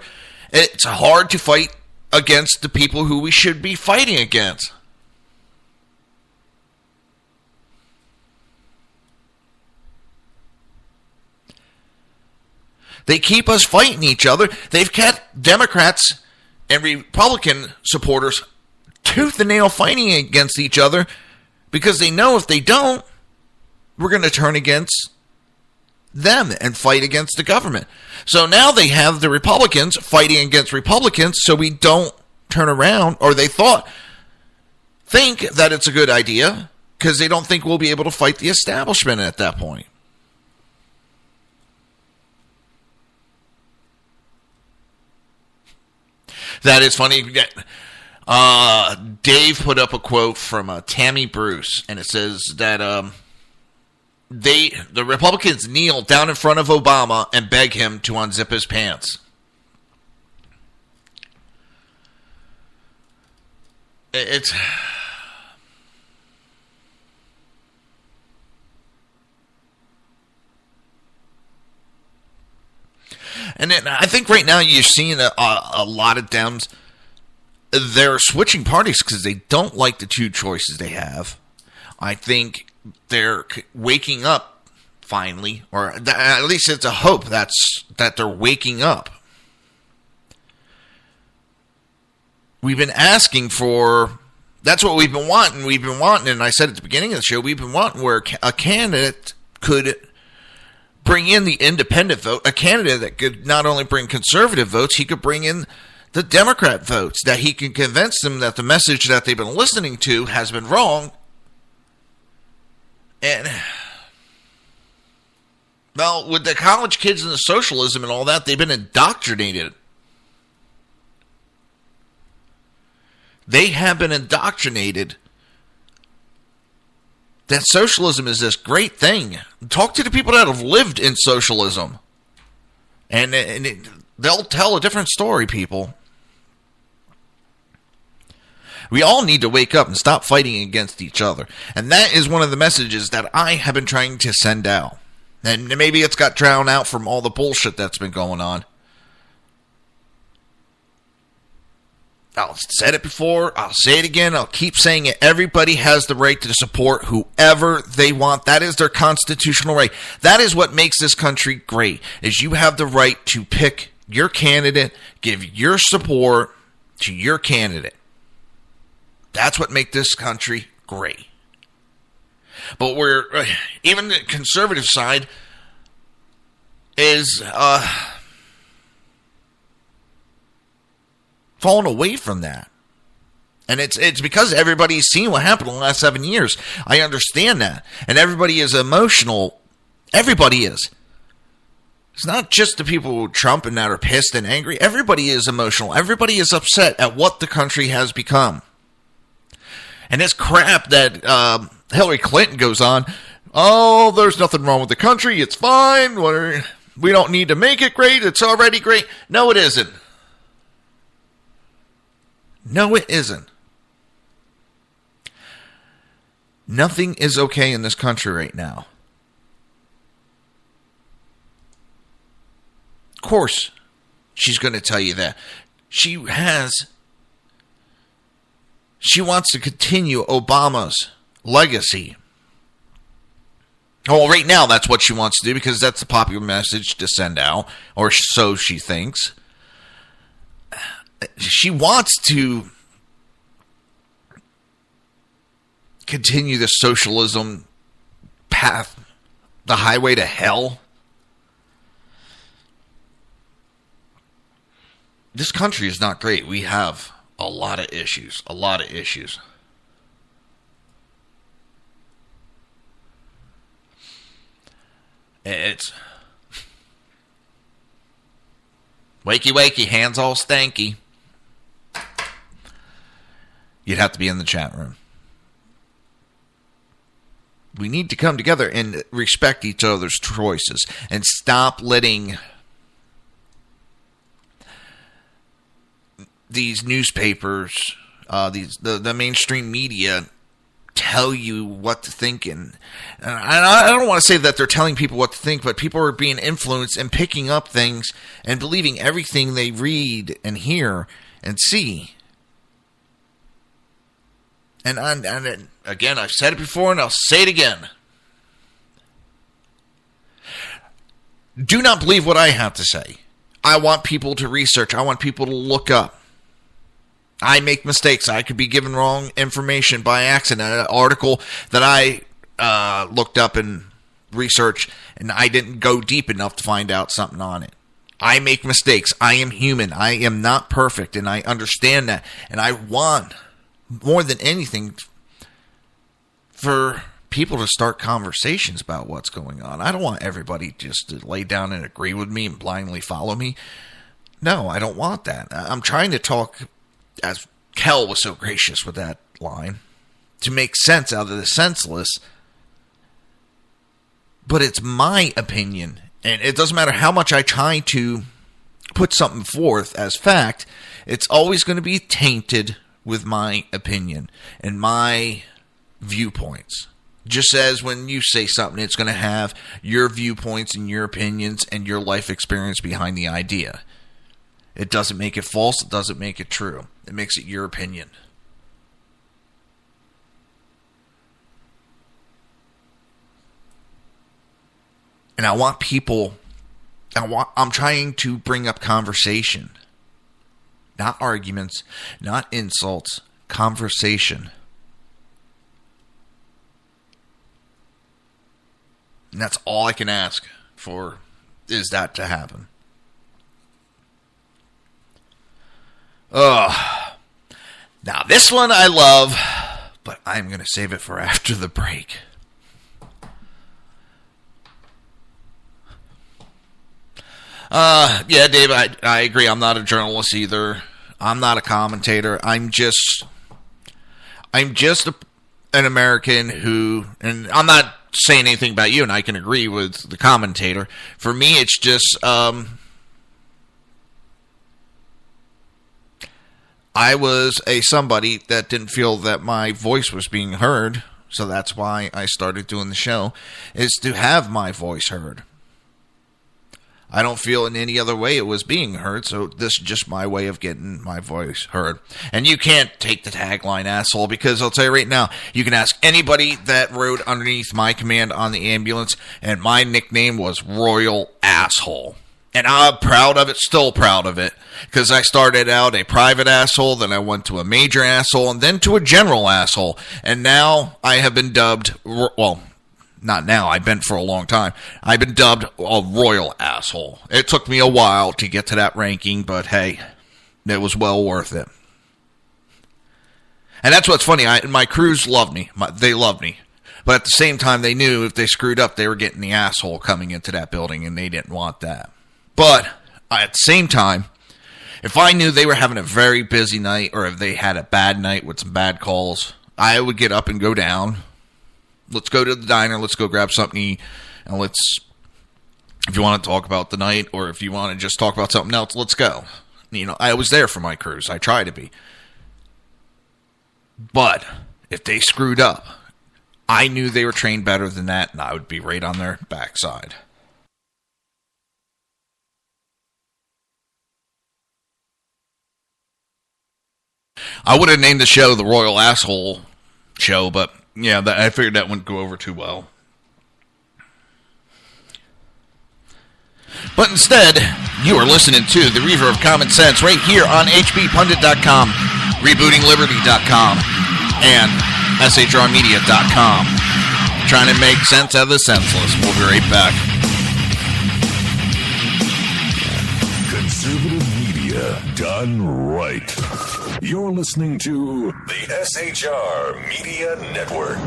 it's hard to fight against the people who we should be fighting against. They keep us fighting each other. They've kept Democrats and Republican supporters tooth and nail fighting against each other because they know if they don't, we're going to turn against them and fight against the government. So now they have the Republicans fighting against Republicans so we don't turn around, or they think that it's a good idea because they don't think we'll be able to fight the establishment at that point. That is funny. Dave put up a quote from Tammy Bruce, and it says that the Republicans kneel down in front of Obama and beg him to unzip his pants. It's... And then I think right now you're seeing a lot of Dems, they're switching parties because they don't like the two choices they have. I think they're waking up finally, or at least it's a hope that they're waking up. We've been asking for, that's what we've been wanting. We've been wanting, and I said at the beginning of the show, we've been wanting where a candidate could bring in the independent vote, a candidate that could not only bring conservative votes, he could bring in the Democrat votes, that he can convince them that the message that they've been listening to has been wrong. And, well, with the college kids and the socialism and all that, they've been indoctrinated. They have been indoctrinated that socialism is this great thing. Talk to the people that have lived in socialism, and they'll tell a different story, people. We all need to wake up and stop fighting against each other. And that is one of the messages that I have been trying to send out. And maybe it's got drowned out from all the bullshit that's been going on. I've said it before, I'll say it again, I'll keep saying it. Everybody has the right to support whoever they want. That is their constitutional right. That is what makes this country great, is you have the right to pick your candidate, give your support to your candidate. That's what makes this country great. But we're, even the conservative side is fallen away from that. And it's because everybody's seen what happened in the last 7 years. I understand that. And everybody is emotional. Everybody is. It's not just the people with Trump and that are pissed and angry. Everybody is emotional. Everybody is upset at what the country has become. And this crap that Hillary Clinton goes on, oh, there's nothing wrong with the country. It's fine. We don't need to make it great. It's already great. No, it isn't. No, it isn't. Nothing is okay in this country right now. Of course, she's going to tell you that. She wants to continue Obama's legacy. Well, right now, that's what she wants to do because that's the popular message to send out, or so she thinks. She wants to continue the socialism path, the highway to hell. This country is not great. We have a lot of issues. It's wakey, hands all stanky. You'd have to be in the chat room. We need to come together and respect each other's choices and stop letting these newspapers, the mainstream media tell you what to think. And I don't want to say that they're telling people what to think, but people are being influenced and picking up things and believing everything they read and hear and see. And again, I've said it before and I'll say it again. Do not believe what I have to say. I want people to research. I want people to look up. I make mistakes. I could be given wrong information by accident. An article that I looked up and researched, and I didn't go deep enough to find out something on it. I make mistakes. I am human. I am not perfect, and I understand that. And I want, more than anything, for people to start conversations about what's going on. I don't want everybody just to lay down and agree with me and blindly follow me. No, I don't want that. I'm trying to talk, as Kel was so gracious with that line, to make sense out of the senseless. But it's my opinion, and it doesn't matter how much I try to put something forth as fact, it's always going to be tainted with my opinion and my viewpoints. Just as when you say something, it's going to have your viewpoints and your opinions and your life experience behind the idea. It doesn't make it false. It doesn't make it true. It makes it your opinion. And I want people, I'm trying to bring up conversation. Not arguments, not insults, conversation. And that's all I can ask for, is that to happen. Now this one I love, but I'm going to save it for after the break. Yeah, Dave, I agree. I'm not a journalist either. I'm not a commentator. I'm just an American who, and I'm not saying anything about you, and I can agree with the commentator. For me, it's just, I was somebody that didn't feel that my voice was being heard, so that's why I started doing the show, is to have my voice heard. I don't feel in any other way it was being heard, so this is just my way of getting my voice heard. And you can't take the tagline, asshole, because I'll tell you right now, you can ask anybody that rode underneath my command on the ambulance, and my nickname was Royal Asshole. And I'm proud of it, still proud of it, because I started out a private asshole, then I went to a major asshole, and then to a general asshole. And now I have been dubbed, well, not now, I've been for a long time, I've been dubbed a royal asshole. It took me a while to get to that ranking, but hey, it was well worth it. And that's what's funny, my crews loved me, they loved me. But at the same time, they knew if they screwed up, they were getting the asshole coming into that building, and they didn't want that. But at the same time, if I knew they were having a very busy night, or if they had a bad night with some bad calls, I would get up and go down. Let's go to the diner, let's go grab something to eat, and let's, if you want to talk about the night, or if you want to just talk about something else, let's go. You know, I was there for my crews. I try to be. But if they screwed up, I knew they were trained better than that, and I would be right on their backside. I would have named the show the Royal Asshole Show, but yeah, I figured that wouldn't go over too well. But instead, you are listening to the Reaver of Common Sense right here on hbpundit.com, rebootingliberty.com, and shrmedia.com. Trying to make sense out of the senseless. We'll be right back. Conservative media done right. You're listening to the SHR Media Network.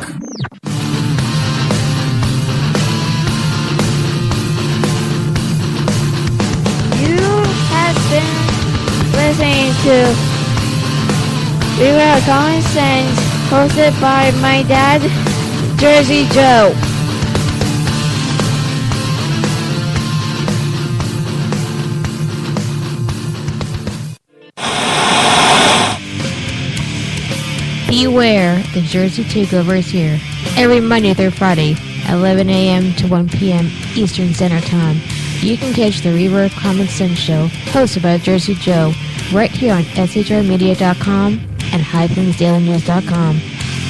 You have been listening to Reaver of Common Sense, hosted by my dad, Jersey Joe. Beware, the Jersey Takeover is here. Every Monday through Friday, 11 a.m. to 1 p.m. Eastern Standard Time. You can catch the Reaver of Common Sense show, hosted by Jersey Joe, right here on shrmedia.com and highplains.dailynews.com.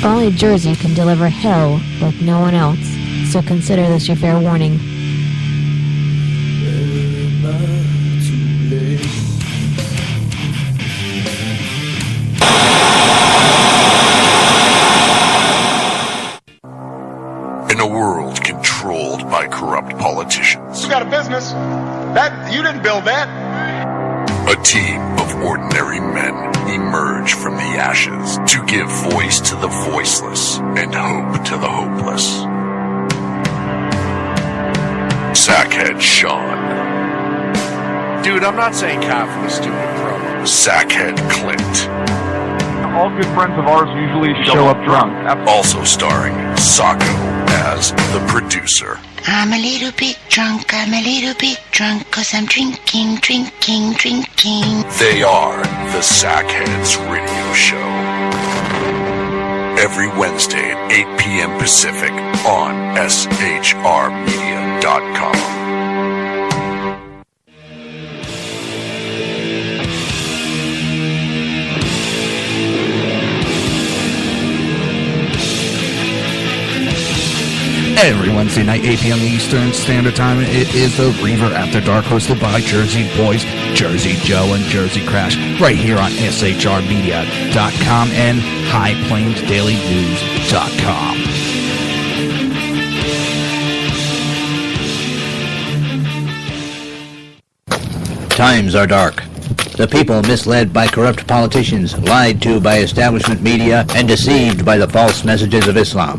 Only Jersey can deliver hell like no one else, so consider this your fair warning. In a world controlled by corrupt politicians, You got a business. That you didn't build that. a team of ordinary men emerge from the ashes to give voice to the voiceless and hope to the hopeless. Sackhead Sean, Dude, I'm not saying capitalist, stupid pro. Sackhead Clint, All good friends of ours usually show up drunk. also starring Sacco as the producer. I'm a little bit drunk, cause I'm drinking. They are the Sackheads Radio Show. Every Wednesday at 8 p.m. Pacific on shrmedia.com. Every Wednesday night, 8 p.m. Eastern Standard Time, it is the Reaver After Dark, hosted by Jersey Boys, Jersey Joe, and Jersey Crash, right here on shrmedia.com and highplainsdailynews.com. Times are dark. The people misled by corrupt politicians, lied to by establishment media, and deceived by the false messages of Islam.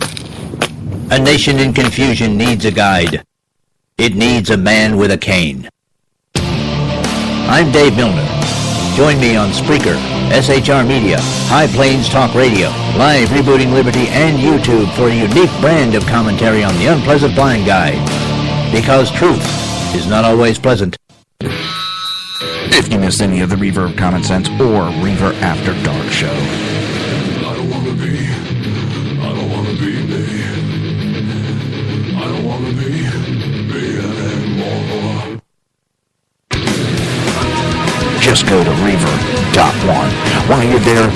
A nation in confusion needs a guide. It needs a man with a cane. I'm Dave Milner. Join me on Spreaker, SHR Media, High Plains Talk Radio, Live Rebooting Liberty, and YouTube for a unique brand of commentary on the unpleasant blind guide. Because truth is not always pleasant. If you missed any of the Reaver of Common Sense or Reaver After Dark show, I don't want to be me. I don't want to be anymore. just go to Reaver.one. While you're there,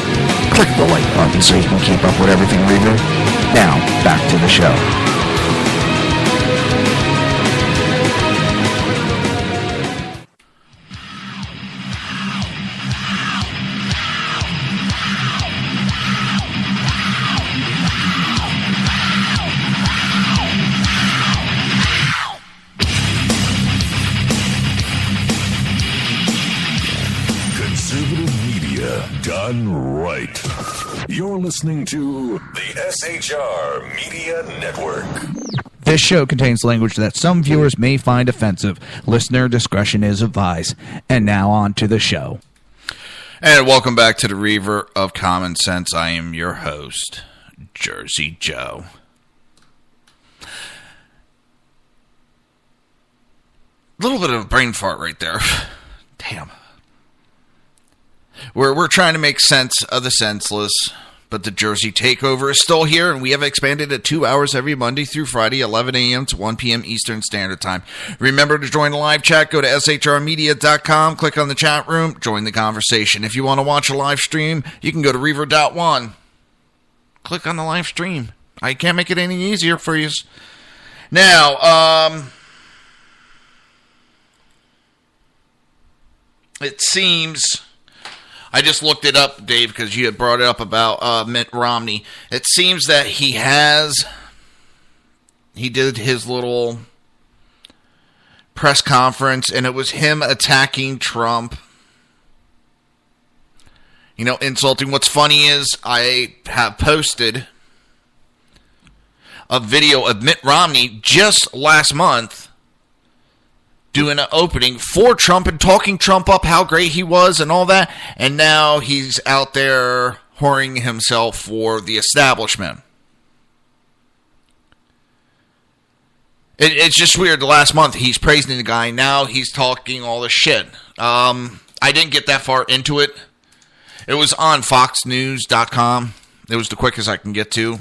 click the like button so you can keep up with everything Reaver. Now, back to the show. Done right. You're listening to the SHR Media Network. This show contains language that some viewers may find offensive. Listener discretion is advised. And now on to the show. And welcome back to the Reaver of Common Sense. I am your host, Jersey Joe. A little bit of a brain fart right there. Damn. We're trying to make sense of the senseless, But the Jersey Takeover is still here, and we have expanded to 2 hours every Monday through Friday, 11 a.m. to 1 p.m. Eastern Standard Time. Remember to join the live chat. Go to shrmedia.com, click on the chat room, join the conversation. If you want to watch a live stream, you can go to Reaver.one. Click on the live stream. I can't make it any easier for you. Now, it seems... I just looked it up, Dave, because you had brought it up about Mitt Romney. It seems that he did his little press conference, and it was him attacking Trump. You know, insulting. What's funny is I have posted a video of Mitt Romney just last month doing an opening for Trump and talking Trump up, how great he was and all that. And now he's out there whoring himself for the establishment. It's just weird. The last month he's praising the guy. Now he's talking all this shit. I didn't get that far into it. It was on foxnews.com. It was the quickest I can get to.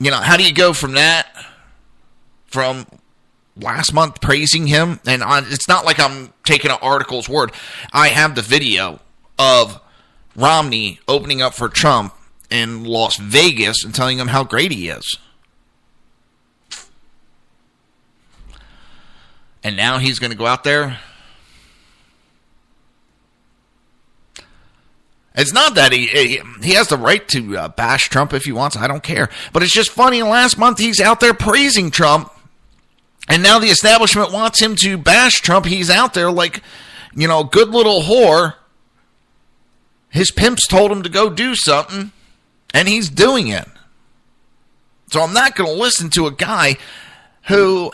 You know, how do you go from that? From last month praising him, and it's not like I'm taking an article's word. I have the video of Romney opening up for Trump in Las Vegas and telling him how great he is. And now he's going to go out there. It's not that he has the right to bash Trump if he wants. I don't care. But it's just funny. Last month he's out there praising Trump. And now the establishment wants him to bash Trump. He's out there like, you know, good little whore. His pimps told him to go do something, and he's doing it. So I'm not going to listen to a guy who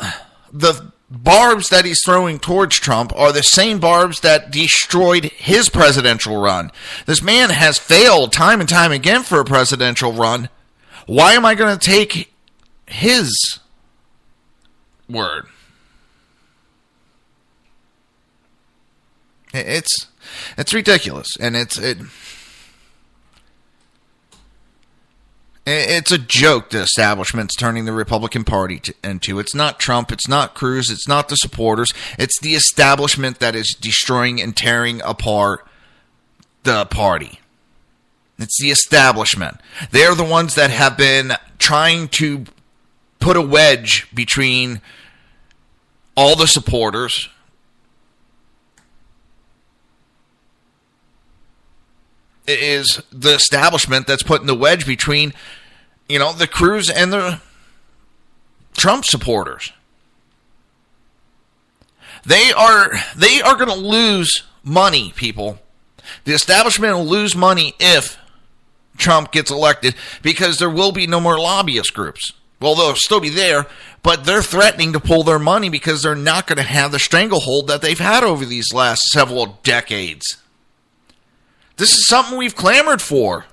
the barbs that he's throwing towards Trump are the same barbs that destroyed his presidential run. This man has failed time and time again for a presidential run. Why am I going to take his word? It's ridiculous, and it's a joke the establishment's turning the Republican Party into. It's not Trump, it's not Cruz, it's not the supporters, it's the establishment that is destroying and tearing apart the party. It's the establishment. They're the ones that have been trying to put a wedge between all the supporters. It is the establishment that's putting the wedge between, you know, the Cruz and the Trump supporters. They are going to lose money, people. The establishment will lose money if Trump gets elected, because there will be no more lobbyist groups. Well, they'll still be there, but they're threatening to pull their money because they're not going to have the stranglehold that they've had over these last several decades. This is something we've clamored for.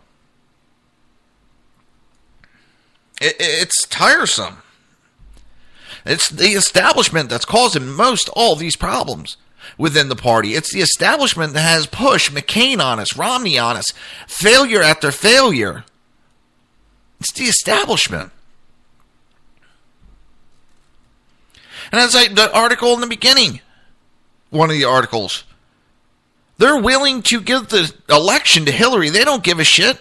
It's tiresome. It's the establishment that's causing most all these problems within the party. It's the establishment that has pushed McCain on us, Romney on us, failure after failure. It's the establishment. And as the article in the beginning, one of the articles, they're willing to give the election to Hillary. They don't give a shit.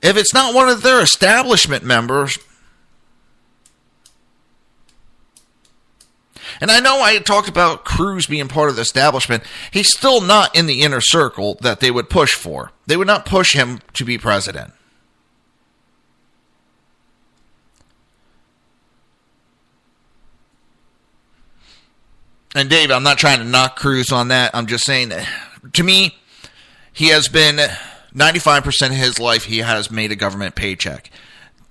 If it's not one of their establishment members. And I know I had talked about Cruz being part of the establishment. He's still not in the inner circle that they would push for. They would not push him to be president. And Dave, I'm not trying to knock Cruz on that. I'm just saying that, to me, he has been 95% of his life, he has made a government paycheck.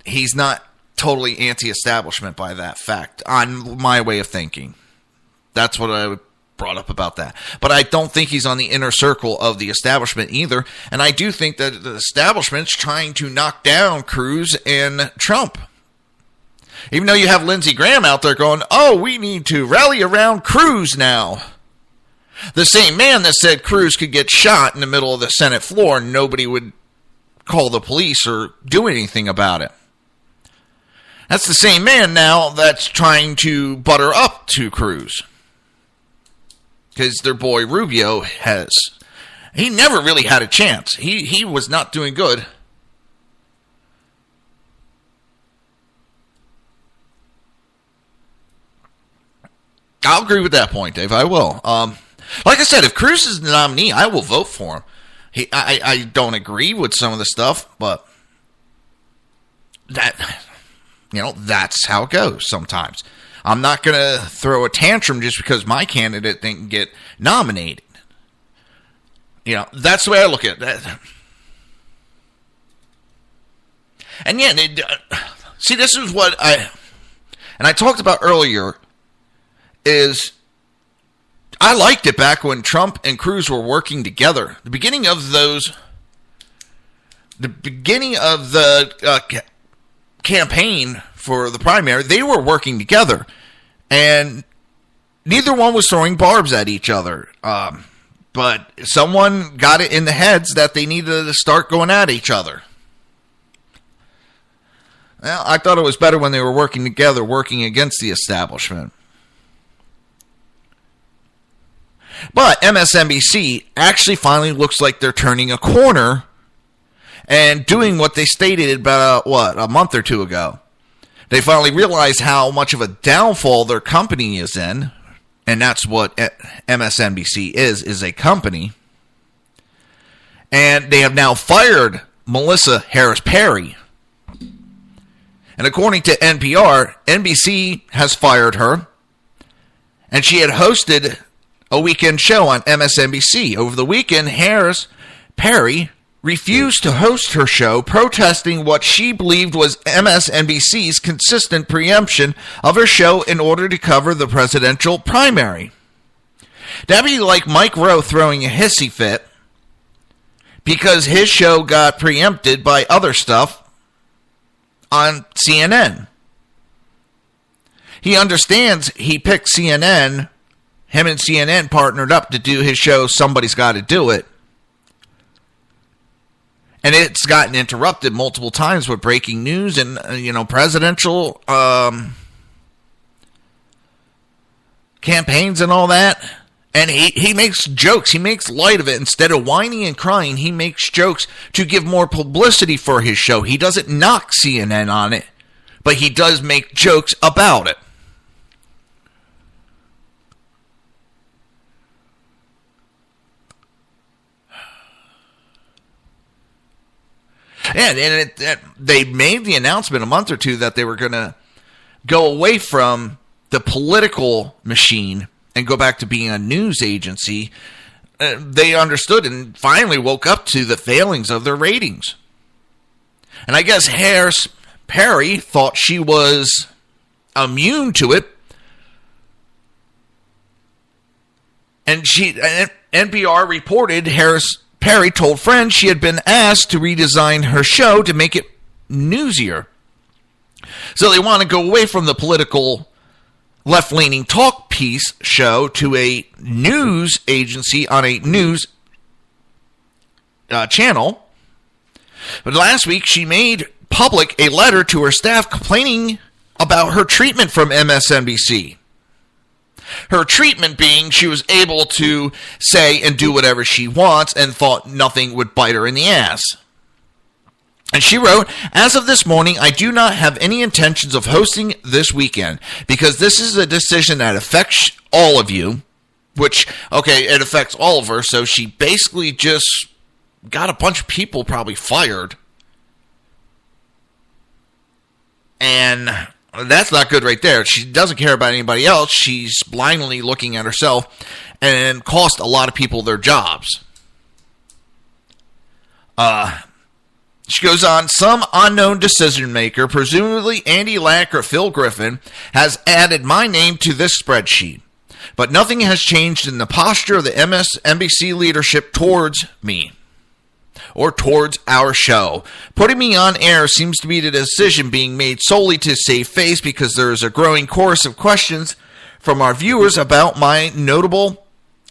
He's not totally anti-establishment by that fact, on my way of thinking. That's what I brought up about that. But I don't think he's on the inner circle of the establishment either. And I do think that the establishment's trying to knock down Cruz and Trump. Even though you have Lindsey Graham out there going, oh, we need to rally around Cruz now. The same man that said Cruz could get shot in the middle of the Senate floor and nobody would call the police or do anything about it. That's the same man now that's trying to butter up to Cruz. Because their boy Rubio he never really had a chance. He was not doing good. I'll agree with that point, Dave. I will. Like I said, if Cruz is the nominee, I will vote for him. I don't agree with some of the stuff, but that's how it goes sometimes. I'm not going to throw a tantrum just because my candidate didn't get nominated. That's the way I look at it. And yeah, see, this is what I talked about earlier, is I liked it back when Trump and Cruz were working together. The beginning of the campaign for the primary, they were working together, and neither one was throwing barbs at each other. But someone got it in the heads that they needed to start going at each other. Well, I thought it was better when they were working together, working against the establishment. But MSNBC actually finally looks like they're turning a corner and doing what they stated about, a month or two ago. They finally realized how much of a downfall their company is in, and that's what MSNBC is a company. And they have now fired Melissa Harris Perry. And according to NPR, NBC has fired her, and she had hosted a weekend show on MSNBC. Over the weekend, Harris Perry refused to host her show, protesting what she believed was MSNBC's consistent preemption of her show in order to cover the presidential primary. That'd be like Mike Rowe throwing a hissy fit because his show got preempted by other stuff on CNN. He understands he picked CNN. Him and CNN partnered up to do his show, Somebody's Got to Do It. And it's gotten interrupted multiple times with breaking news and, presidential campaigns and all that. And he makes jokes. He makes light of it. Instead of whining and crying, he makes jokes to give more publicity for his show. He doesn't knock CNN on it, but he does make jokes about it. And they made the announcement a month or two that they were going to go away from the political machine and go back to being a news agency. They understood and finally woke up to the failings of their ratings. And I guess Harris Perry thought she was immune to it. And NPR reported Harris Perry told friends she had been asked to redesign her show to make it newsier. So they want to go away from the political left-leaning talk piece show to a news agency on a news channel. But last week she made public a letter to her staff complaining about her treatment from MSNBC. Her treatment being she was able to say and do whatever she wants and thought nothing would bite her in the ass. And she wrote, "As of this morning, I do not have any intentions of hosting this weekend because this is a decision that affects all of you," which, okay, it affects all of her, so she basically just got a bunch of people probably fired. And that's not good right there. She doesn't care about anybody else. She's blindly looking at herself and cost a lot of people their jobs. She goes on, "Some unknown decision maker, presumably Andy Lack or Phil Griffin, has added my name to this spreadsheet. But nothing has changed in the posture of the MSNBC leadership towards me or towards our show. Putting me on air seems to be the decision being made solely to save face because there is a growing chorus of questions from our viewers about my notable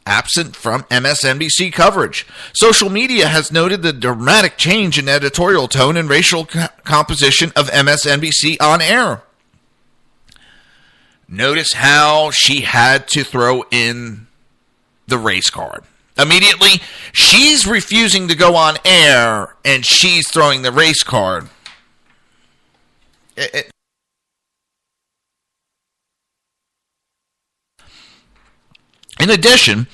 absent from MSNBC coverage. Social media has noted the dramatic change in editorial tone and racial composition of MSNBC on air. Notice how she had to throw in the race card. Immediately, she's refusing to go on air, and she's throwing the race card. In addition,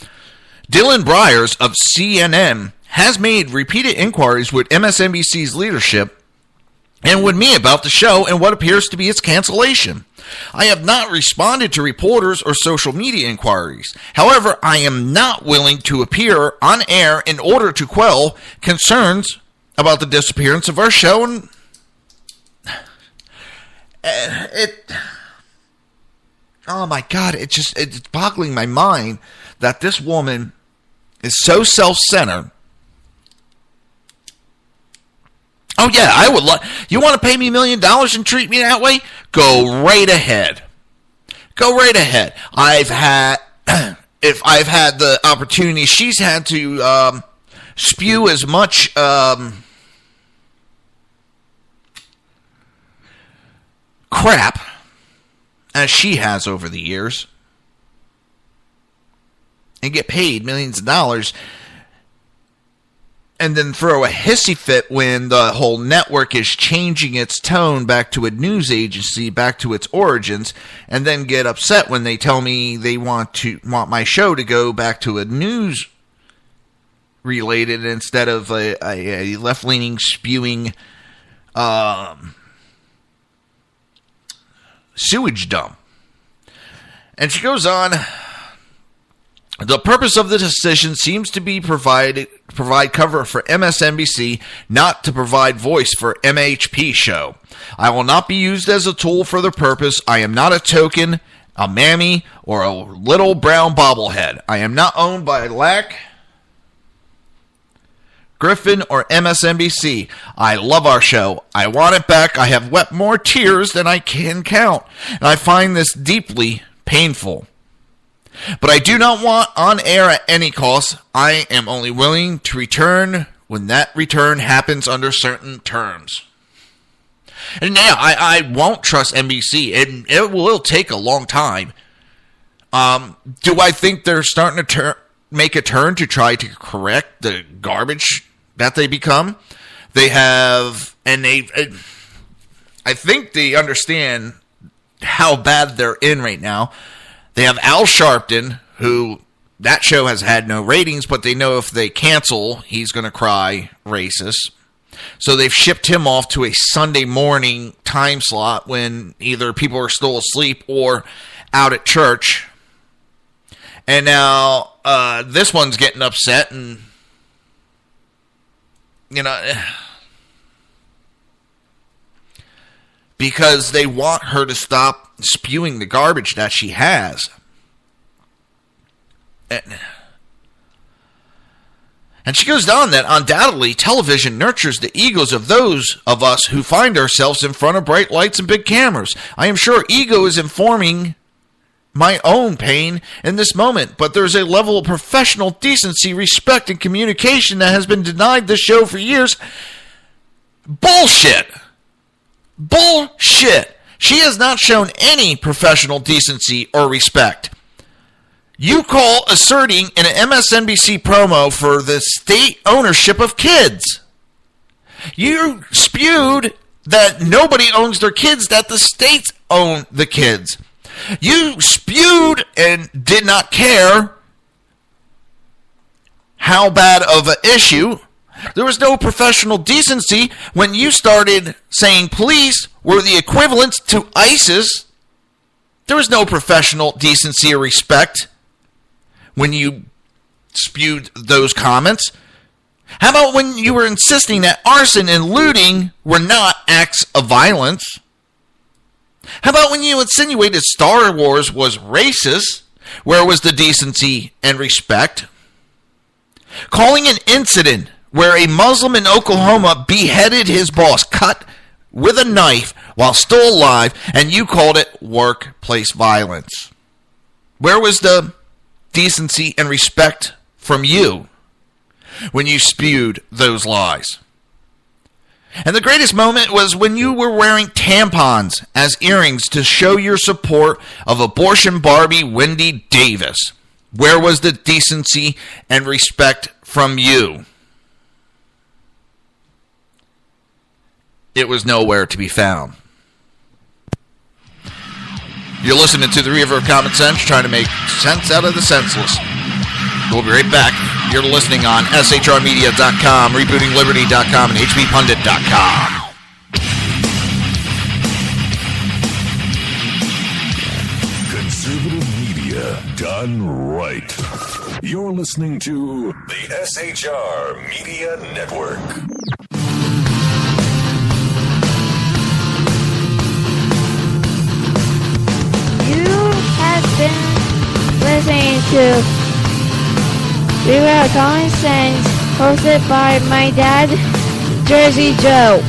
Dylan Byers of CNN has made repeated inquiries with MSNBC's leadership and with me about the show and what appears to be its cancellation. I have not responded to reporters or social media inquiries. However, I am not willing to appear on air in order to quell concerns about the disappearance of our show. And oh my God, it's boggling my mind that this woman is so self-centered. Oh yeah, I would you want to pay me $1 million and treat me that way? Go right ahead. Go right ahead. If I've had the opportunity, she's had to spew as much crap as she has over the years and get paid millions of dollars and then throw a hissy fit when the whole network is changing its tone back to a news agency, back to its origins, and then get upset when they tell me they want my show to go back to a news related instead of a left-leaning spewing sewage dump. And she goes on, the purpose of the decision seems to be provide cover for MSNBC, not to provide voice for MHP show. I will not be used as a tool for the purpose. I am not a token, a mammy, or a little brown bobblehead. I am not owned by Lack, Griffin, or MSNBC. I love our show. I want it back. I have wept more tears than I can count, and I find this deeply painful. But I do not want on air at any cost. I am only willing to return when that return happens under certain terms. And yeah, I won't trust NBC. It will take a long time. Do I think they're starting to make a turn to try to correct the garbage that they become? They have, and I think they understand how bad they're in right now. They have Al Sharpton, who that show has had no ratings, but they know if they cancel, he's going to cry racist. So they've shipped him off to a Sunday morning time slot when either people are still asleep or out at church. And now this one's getting upset, and because they want her to stop spewing the garbage that she has. And she goes on that undoubtedly television nurtures the egos of those of us who find ourselves in front of bright lights and big cameras. I am sure ego is informing my own pain in this moment, but there's a level of professional decency, respect, and communication that has been denied this show for years. Bullshit. Bullshit. She has not shown any professional decency or respect. You call asserting in an MSNBC promo for the state ownership of kids. You spewed that nobody owns their kids, that the states own the kids. You spewed and did not care how bad of an issue. There was no professional decency when you started saying police were the equivalents to ISIS. There was no professional decency or respect when you spewed those comments. How about when you were insisting that arson and looting were not acts of violence? How about when you insinuated Star Wars was racist? Where was the decency and respect? Calling an incident where a Muslim in Oklahoma beheaded his boss, cut with a knife while still alive, and you called it workplace violence. Where was the decency and respect from you when you spewed those lies. And the greatest moment was when you were wearing tampons as earrings to show your support of abortion Barbie Wendy Davis. Where was the decency and respect from you? It was nowhere to be found. You're listening to the Reaver of Common Sense, trying to make sense out of the senseless. We'll be right back. You're listening on shrmedia.com, rebootingliberty.com, and hbpundit.com. Conservative media done right. You're listening to the SHR Media Network. You have been listening to Reaver of Common Sense, hosted by my dad, Jersey Joe.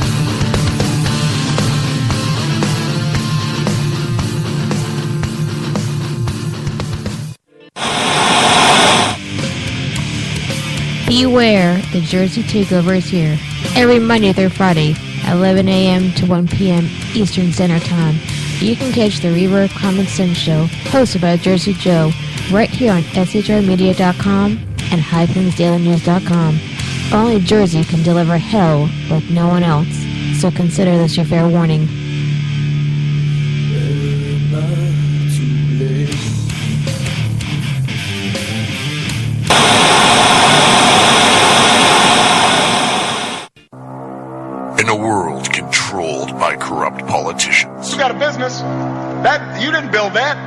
Beware, the Jersey Takeover is here. Every Monday through Friday, 11 a.m. to 1 p.m. Eastern Standard Time. You can catch the Reaver of Common Sense show, hosted by Jersey Joe, right here on shrmedia.com and highplains.dailynews.com. Only Jersey can deliver hell like no one else, so consider this your fair warning. In a world controlled by corrupt politicians, You got a business. That you didn't build that.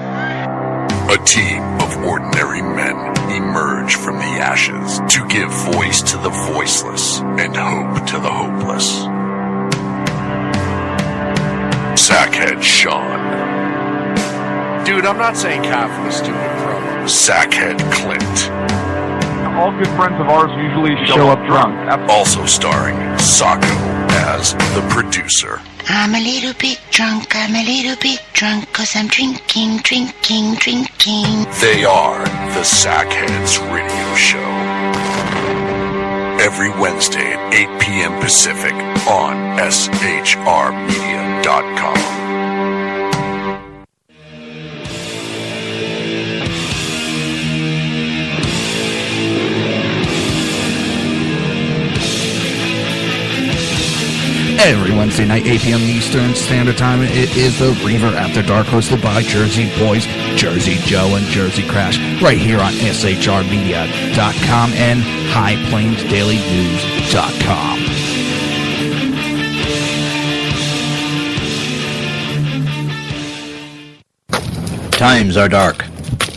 a team of ordinary men emerge from the ashes to give voice to the voiceless and hope to the hopeless. Sackhead Sean, Dude, I'm not saying Catholic, stupid pro. Sackhead Clint, All good friends of ours usually show up drunk. also starring Sacco as the producer. I'm a little bit drunk, I'm a little bit drunk, 'cause I'm drinking, drinking, drinking. They are the Sackheads Radio Show. Every Wednesday at 8 p.m. Pacific on shrmedia.com. Every Wednesday night, 8 p.m. Eastern Standard Time, it is the Reaver After Dark, hosted by Jersey Boys, Jersey Joe, and Jersey Crash, right here on shrmedia.com and highplainsdailynews.com. Times are dark.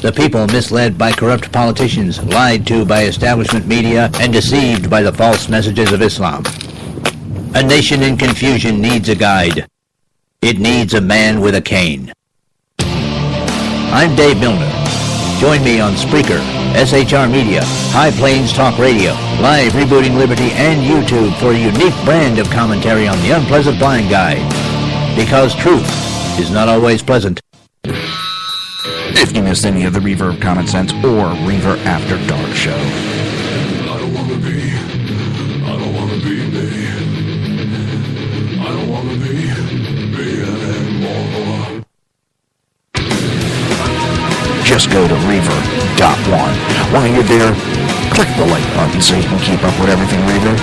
The people misled by corrupt politicians, lied to by establishment media, and deceived by the false messages of Islam. A nation in confusion needs a guide. It needs a man with a cane. I'm Dave Milner. Join me on Spreaker, SHR Media, High Plains Talk Radio, Live Rebooting Liberty, and YouTube for a unique brand of commentary on the unpleasant blind guide. Because truth is not always pleasant. If you missed any of the Reaver of Common Sense or Reaver After Dark show, just go to Reaver.one. While you're there, click the like button so you can keep up with everything Reaver.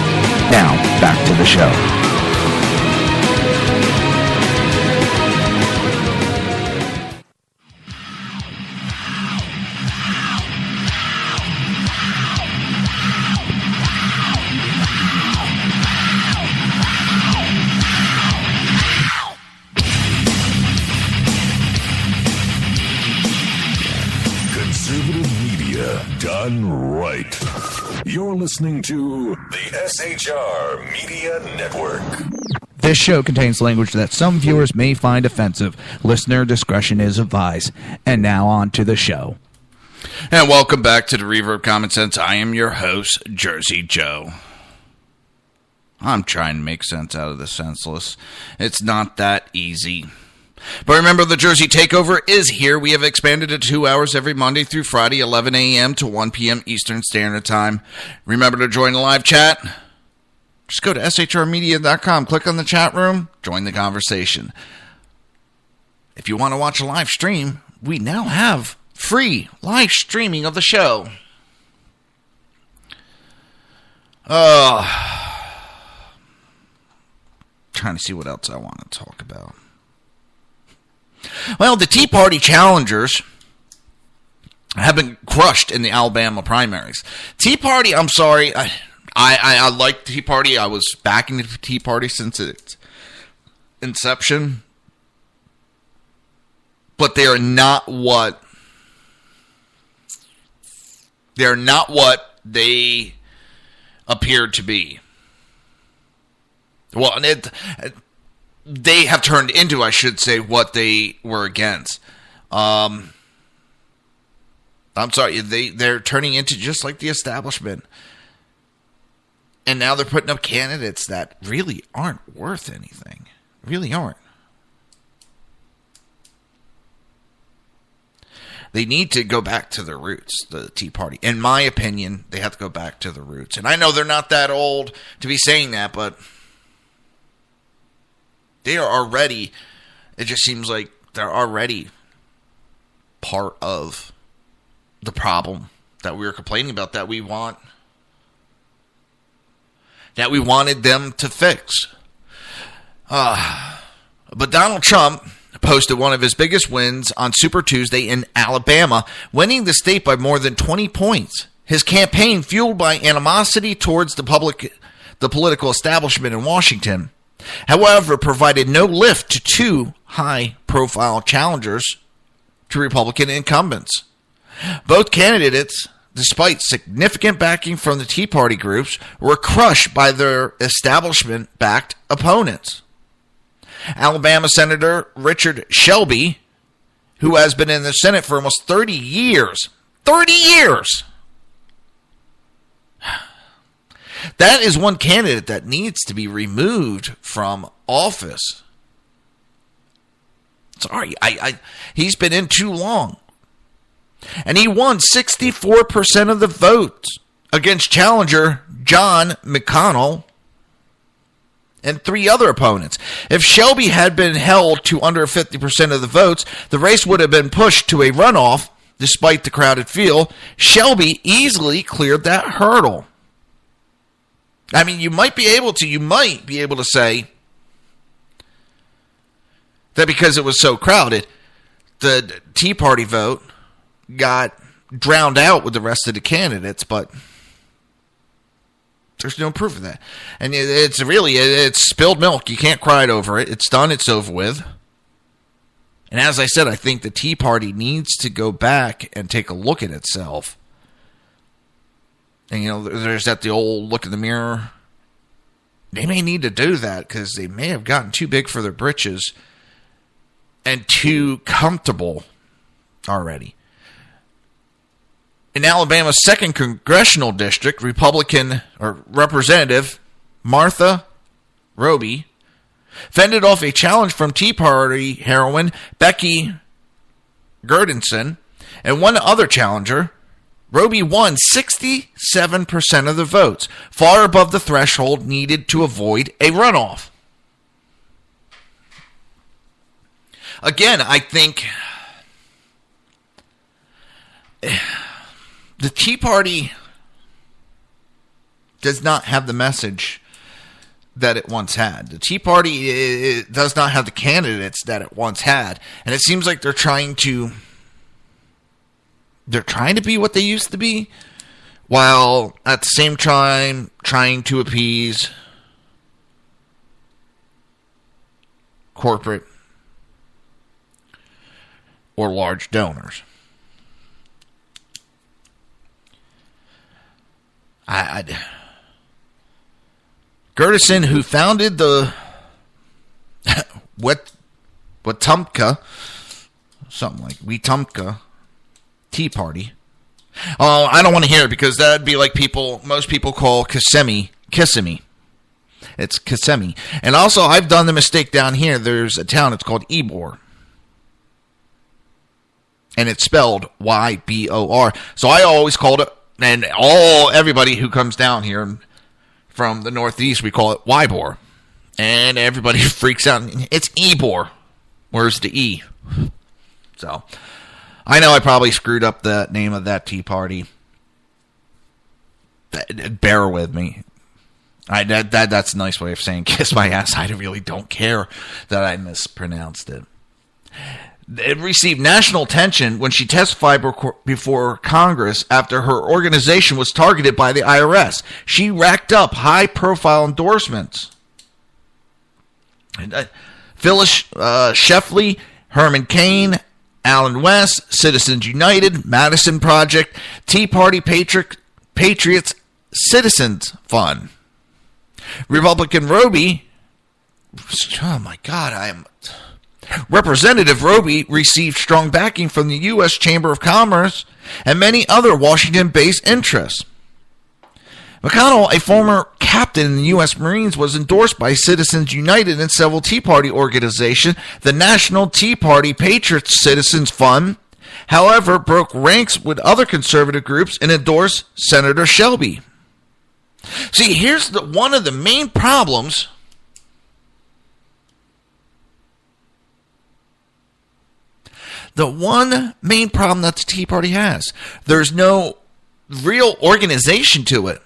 Now, back to the show. Done right. You're listening to the SHR Media Network. This show contains language that some viewers may find offensive. Listener discretion is advised. And now on to the show. And welcome back to the Reaver of Common Sense. I am your host, Jersey Joe. I'm trying to make sense out of the senseless. It's not that easy. But remember, the Jersey Takeover is here. We have expanded to 2 hours every Monday through Friday, 11 a.m. to 1 p.m. Eastern Standard Time. Remember to join the live chat. Just go to shrmedia.com, click on the chat room, join the conversation. If you want to watch a live stream, we now have free live streaming of the show. Trying to see what else I want to talk about. Well, the Tea Party challengers have been crushed in the Alabama primaries. Tea Party, I'm sorry, I like the Tea Party. I was backing the Tea Party since its inception. But they are not what they appeared to be. Well, they have turned into, I should say, what they were against. I'm sorry, they're turning into just like the establishment. And now they're putting up candidates that really aren't worth anything. Really aren't. They need to go back to their roots, the Tea Party. In my opinion, they have to go back to the roots. And I know they're not that old to be saying that, but they are already, it just seems like they're already part of the problem that we were complaining about, that we wanted them to fix. But Donald Trump posted one of his biggest wins on Super Tuesday in Alabama, winning the state by more than 20 points. His campaign, fueled by animosity towards the political establishment in Washington, however, provided no lift to two high-profile challengers to Republican incumbents. Both candidates, despite significant backing from the Tea Party groups, were crushed by their establishment-backed opponents. Alabama Senator Richard Shelby, who has been in the Senate for almost 30 years. 30 years! That is one candidate that needs to be removed from office. Sorry, he's been in too long. And he won 64% of the votes against challenger John McConnell and three other opponents. If Shelby had been held to under 50% of the votes, the race would have been pushed to a runoff. Despite the crowded field, Shelby easily cleared that hurdle. I mean, you might be able to say that because it was so crowded, the Tea Party vote got drowned out with the rest of the candidates, but there's no proof of that. And it's spilled milk. You can't cry over it. It's done. It's over with. And as I said, I think the Tea Party needs to go back and take a look at itself. And, there's the old look in the mirror. They may need to do that because they may have gotten too big for their britches and too comfortable already. In Alabama's 2nd Congressional District, Representative Martha Roby fended off a challenge from Tea Party heroine Becky Gerdenson and one other challenger. Roby won 67% of the votes, far above the threshold needed to avoid a runoff. Again, I think the Tea Party does not have the message that it once had. The Tea Party does not have the candidates that it once had. And it seems like they're trying to be what they used to be, while at the same time trying to appease corporate or large donors. Gertison, who founded the Wetumpka, something like Wetumpka Tea Party. Oh, I don't want to hear it because that'd be like most people call Kissimmee. It's Kissimmee. And also, I've done the mistake down here. There's a town, it's called Ybor. And it's spelled Y-B-O-R. So I always called it, and everybody who comes down here from the Northeast, we call it Ybor. And everybody freaks out. It's Ebor. Where's the E? So, I know I probably screwed up the name of that tea party. Bear with me. That's a nice way of saying kiss my ass. I really don't care that I mispronounced it. It received national attention when she testified before Congress after her organization was targeted by the IRS. She racked up high-profile endorsements. Phyllis Schlafly, Herman Cain, Alan West, Citizens United, Madison Project, Tea Party Patriots Citizens Fund. Republican Roby, oh my God, Representative Roby received strong backing from the U.S. Chamber of Commerce and many other Washington-based interests. McConnell, a former captain in the U.S. Marines, was endorsed by Citizens United and several Tea Party organizations. The National Tea Party Patriots Citizens Fund, however, broke ranks with other conservative groups and endorsed Senator Shelby. See, here's one of the main problems. The one main problem that the Tea Party has. There's no real organization to it.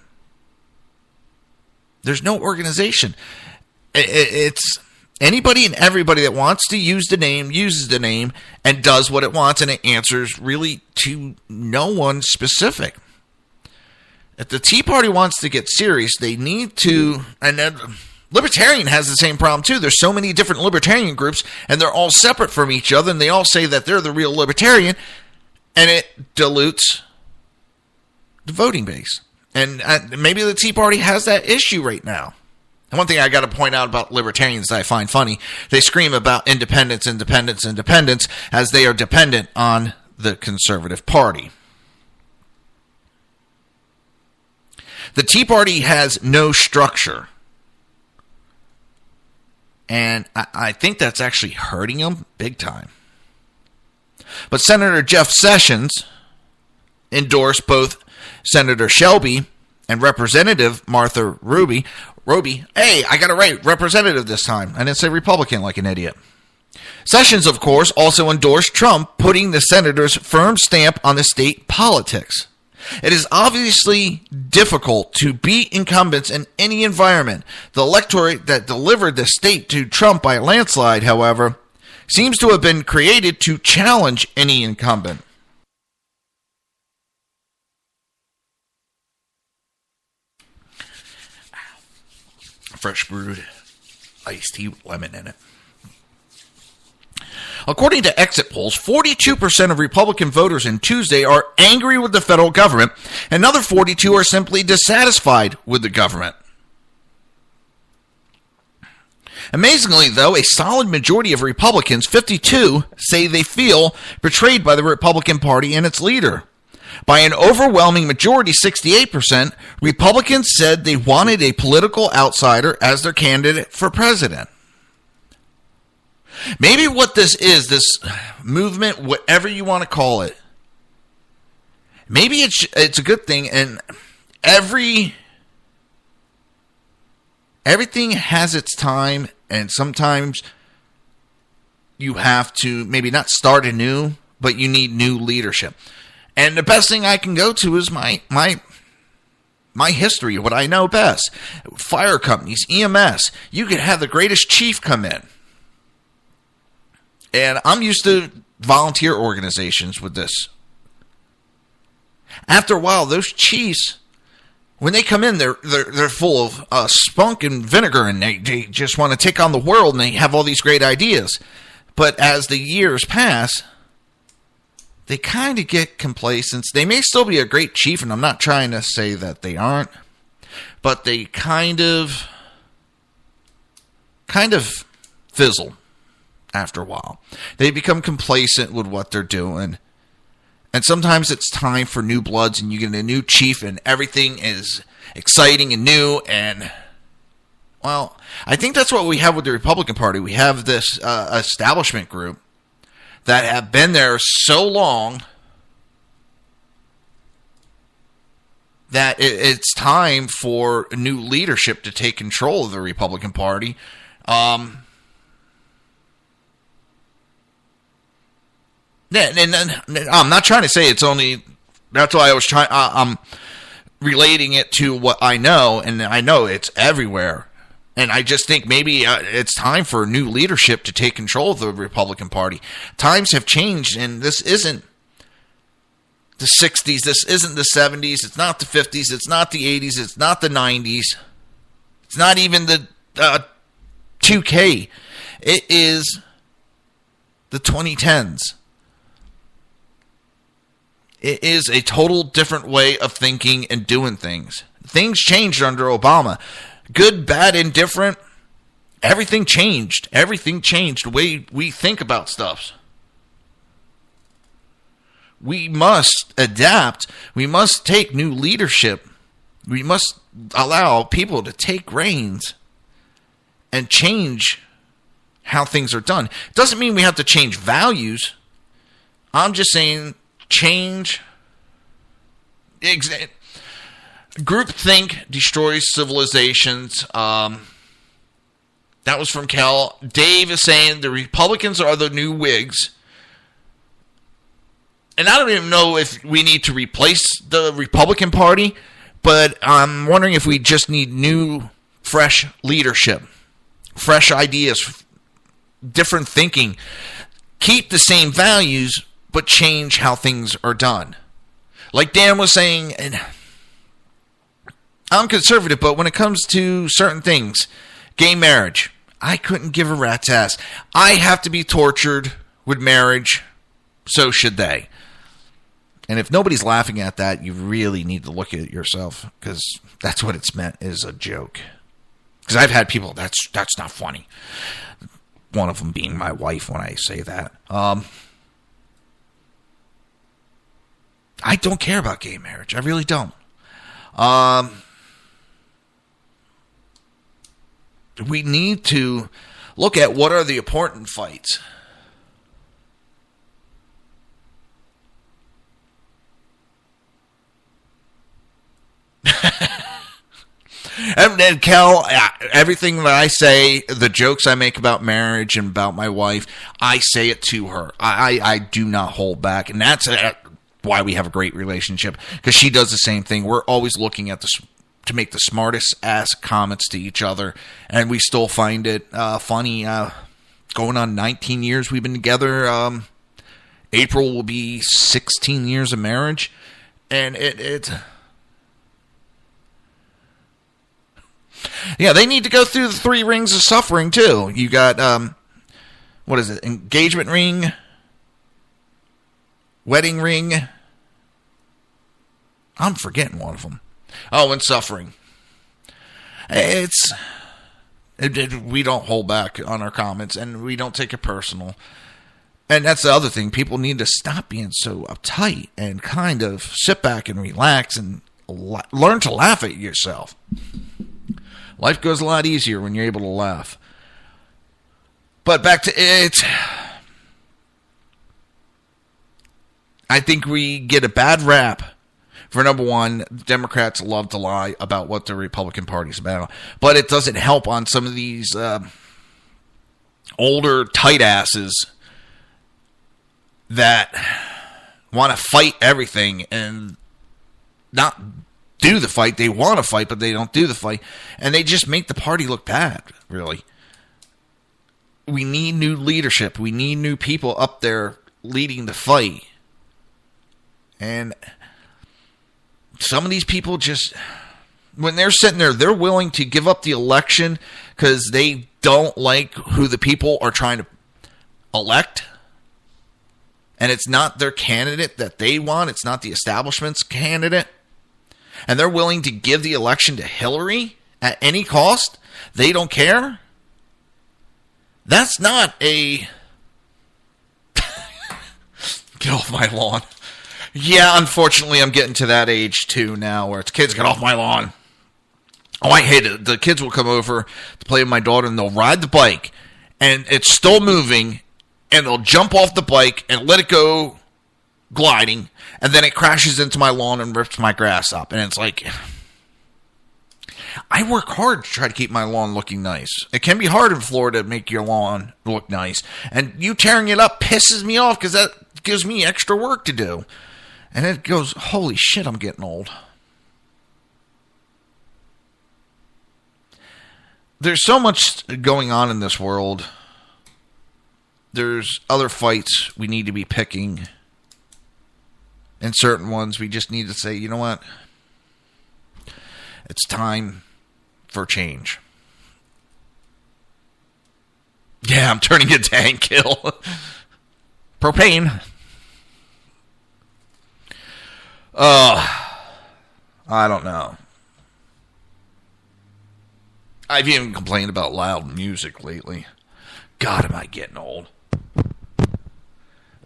There's no organization. It's anybody and everybody that wants to use the name, uses the name, and does what it wants, and it answers really to no one specific. If the Tea Party wants to get serious, they need to, and Libertarian has the same problem too. There's so many different libertarian groups, and they're all separate from each other, and they all say that they're the real libertarian, and it dilutes the voting base. And maybe the Tea Party has that issue right now. And one thing I got to point out about libertarians that I find funny, they scream about independence, independence, independence, as they are dependent on the conservative party. The Tea Party has no structure. And I think that's actually hurting them big time. But Senator Jeff Sessions endorsed both Senator Shelby and Representative Martha Roby. Hey, I got it right. Representative this time. I didn't say Republican like an idiot. Sessions, of course, also endorsed Trump, putting the senator's firm stamp on the state politics. It is obviously difficult to beat incumbents in any environment. The electorate that delivered the state to Trump by a landslide, however, seems to have been created to challenge any incumbent. Fresh brewed iced tea with lemon in it. According to exit polls, 42% of Republican voters in Tuesday are angry with the federal government. Another 42% are simply dissatisfied with the government. Amazingly, though, a solid majority of Republicans, 52%, say they feel betrayed by the Republican Party and its leader. By an overwhelming majority, 68%, Republicans said they wanted a political outsider as their candidate for president. Maybe what this is, this movement, whatever you want to call it, maybe it's a good thing, and everything has its time, and sometimes you have to maybe not start anew, but you need new leadership. And the best thing I can go to is my history, what I know best. Fire companies, EMS. You could have the greatest chief come in. And I'm used to volunteer organizations with this. After a while, those chiefs, when they come in, they're full of spunk and vinegar, and they just want to take on the world, and they have all these great ideas. But as the years pass, they kind of get complacent. They may still be a great chief, and I'm not trying to say that they aren't, but they kind of fizzle after a while. They become complacent with what they're doing. And sometimes it's time for new bloods, and you get a new chief, and everything is exciting and new. And, well, I think that's what we have with the Republican Party. We have this establishment group that have been there so long that it's time for new leadership to take control of the Republican Party. And I'm not trying to say it's only. That's why I was trying. I'm relating it to what I know, and I know it's everywhere. And I just think maybe it's time for new leadership to take control of the Republican Party. Times have changed, and this isn't the 60s. This isn't the 70s. It's not the 50s. It's not the 80s. It's not the 90s. It's not even the 2K. It is the 2010s. It is a total different way of thinking and doing things. Things changed under Obama. Good, bad, indifferent. Everything changed. Everything changed the way we think about stuff. We must adapt. We must take new leadership. We must allow people to take reins and change how things are done. It doesn't mean we have to change values. I'm just saying change. Groupthink destroys civilizations. That was from Cal. Dave is saying the Republicans are the new Whigs. And I don't even know if we need to replace the Republican Party, but I'm wondering if we just need new, fresh leadership, fresh ideas, different thinking. Keep the same values, but change how things are done. Like Dan was saying, and I'm conservative, but when it comes to certain things, gay marriage, I couldn't give a rat's ass. I have to be tortured with marriage, so should they. And if nobody's laughing at that, you really need to look at it yourself, because that's what it's meant, is a joke. Because I've had people, that's not funny. One of them being my wife when I say that. I don't care about gay marriage. I really don't. We need to look at what are the important fights. And Kel, everything that I say, the jokes I make about marriage and about my wife, I say it to her. I do not hold back. And that's why we have a great relationship, because she does the same thing. We're always looking at to make the smartest ass comments to each other, and we still find it funny. Going on 19 years we've been together. April will be 16 years of marriage, and it yeah, they need to go through the 3 rings of suffering too. You got what is it? Engagement ring, wedding ring. I'm forgetting one of them. Oh, and suffering. We don't hold back on our comments, and we don't take it personal. And that's the other thing. People need to stop being so uptight and kind of sit back and relax and learn to laugh at yourself. Life goes a lot easier when you're able to laugh. But back to it. I think we get a bad rap. For number one, Democrats love to lie about what the Republican Party's about. But it doesn't help on some of these older tight asses that want to fight everything and not do the fight. They want to fight, but they don't do the fight. And they just make the party look bad, really. We need new leadership. We need new people up there leading the fight. And some of these people just, when they're sitting there, they're willing to give up the election because they don't like who the people are trying to elect. And it's not their candidate that they want. It's not the establishment's candidate. And they're willing to give the election to Hillary at any cost. They don't care. That's not a get off my lawn. Yeah, unfortunately, I'm getting to that age, too, now, where it's kids, get off my lawn. Oh, I hate it. The kids will come over to play with my daughter, and they'll ride the bike, and it's still moving, and they'll jump off the bike and let it go gliding, and then it crashes into my lawn and rips my grass up. And it's like, I work hard to try to keep my lawn looking nice. It can be hard in Florida to make your lawn look nice. And you tearing it up pisses me off because that gives me extra work to do. And it goes, holy shit, I'm getting old. There's so much going on in this world. There's other fights we need to be picking. And certain ones we just need to say, you know what? It's time for change. Yeah, I'm turning it to Hank Hill. Propane. I don't know. I've even complained about loud music lately. God, am I getting old.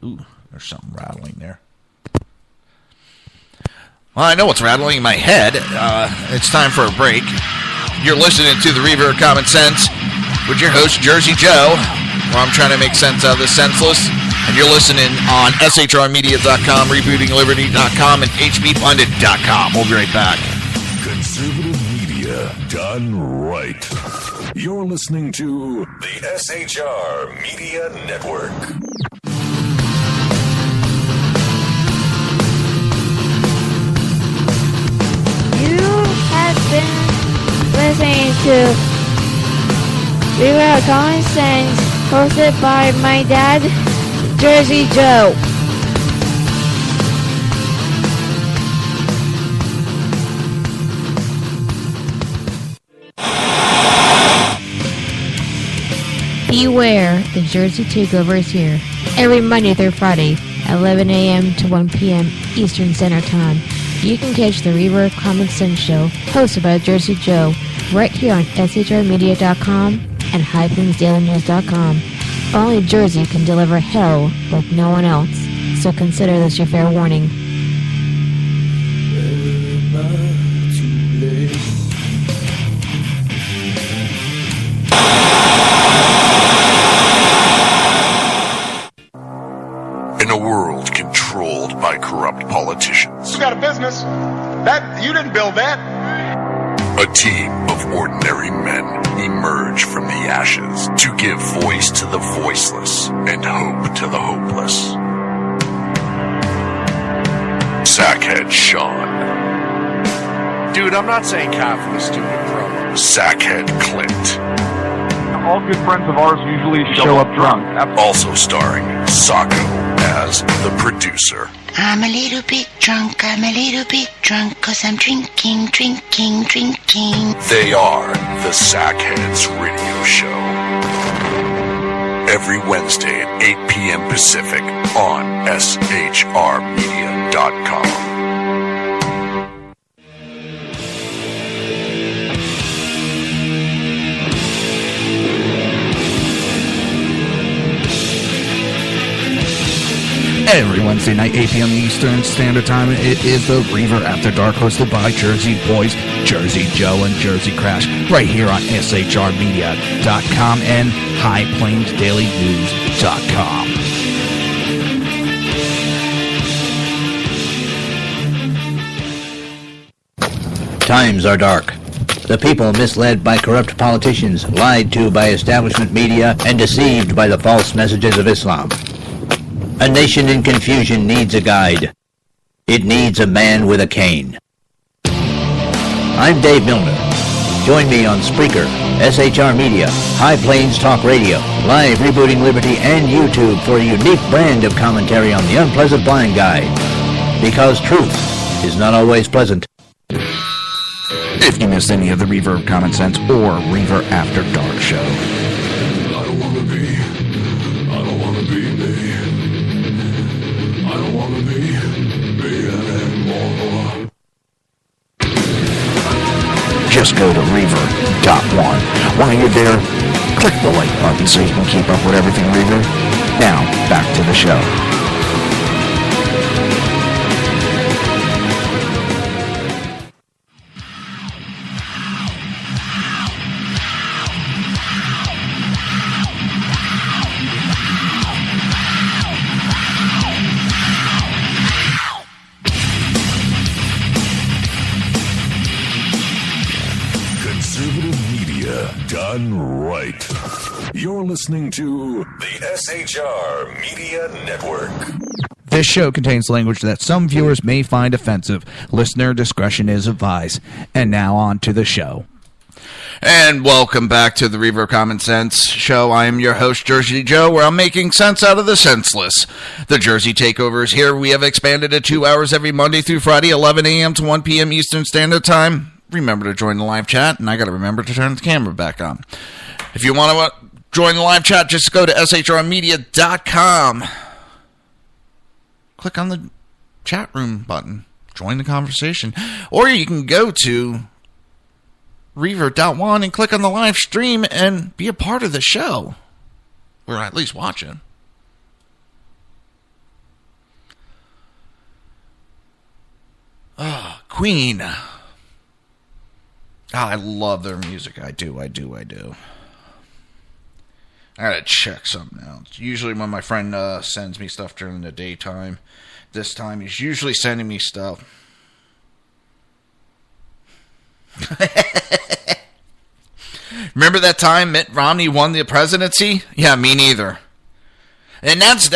Ooh, there's something rattling there. Well, I know what's rattling in my head. It's time for a break. You're listening to the Reaver of Common Sense with your host, Jersey Joe, where I'm trying to make sense out of this senseless. And you're listening on shrmedia.com, rebootingliberty.com, and hbpundit.com. We'll be right back. Conservative media done right. You're listening to the SHR Media Network. You have been listening to Reaver of Common Sense, hosted by my dad, Jersey Joe. Beware, the Jersey Takeover is here. Every Monday through Friday, 11 a.m. to 1 p.m. Eastern Standard Time. You can catch the Reaver of Common Sense show, hosted by Jersey Joe, right here on shrmedia.com and highplains.com. Only Jersey can deliver hell like no one else, so consider this your fair warning. In a world controlled by corrupt politicians, You got a business. That you didn't build that. a team of ordinary men emerge from the ashes to give voice to the voiceless and hope to the hopeless. Sackhead Sean, Dude, I'm not saying Kafka is stupid, bro. Sackhead Clint, All good friends of ours usually show up drunk. also starring Sacco as the producer. I'm a little bit drunk, I'm a little bit drunk, 'cause I'm drinking, drinking, drinking. They are the Sackheads Radio Show. Every Wednesday at 8 p.m. Pacific on shrmedia.com. Every Wednesday night, 8 p.m. Eastern Standard Time, it is the Reaver After Dark, hosted by Jersey Boys, Jersey Joe, and Jersey Crash, right here on shrmedia.com and highplainsdailynews.com. Times are dark. The people misled by corrupt politicians, lied to by establishment media, and deceived by the false messages of Islam. A nation in confusion needs a guide. It needs a man with a cane. I'm Dave Milner. Join me on Spreaker, SHR Media, High Plains Talk Radio, Live Rebooting Liberty, and YouTube for a unique brand of commentary on the unpleasant blind guide. Because truth is not always pleasant. If you missed any of the Reaver of Common Sense or Reaver After Dark show, just go to Reaver.one. While you're there, click the like button so you can keep up with everything Reaver. Now, back to the show. done right. You're listening to the SHR Media Network. This show contains language that some viewers may find offensive. Listener discretion is advised. And now on to the show. And welcome back to the Reaver Common Sense Show. I am your host, Jersey Joe, where I'm making sense out of the senseless. The Jersey Takeover is here. We have expanded to 2 hours every Monday through Friday, 11 a.m. to 1 p.m. Eastern Standard Time. Remember to join the live chat, and I got to remember to turn the camera back on. If you want to join the live chat, just go to shrmedia.com. Click on the chat room button. Join the conversation. Or you can go to Reaver.one and click on the live stream and be a part of the show. Or at least watch it. Oh, Queen. Oh, I love their music. I do. I gotta check something out. Usually when my friend sends me stuff during the daytime. This time he's usually sending me stuff. Remember that time Mitt Romney won the presidency? Yeah, me neither. And that's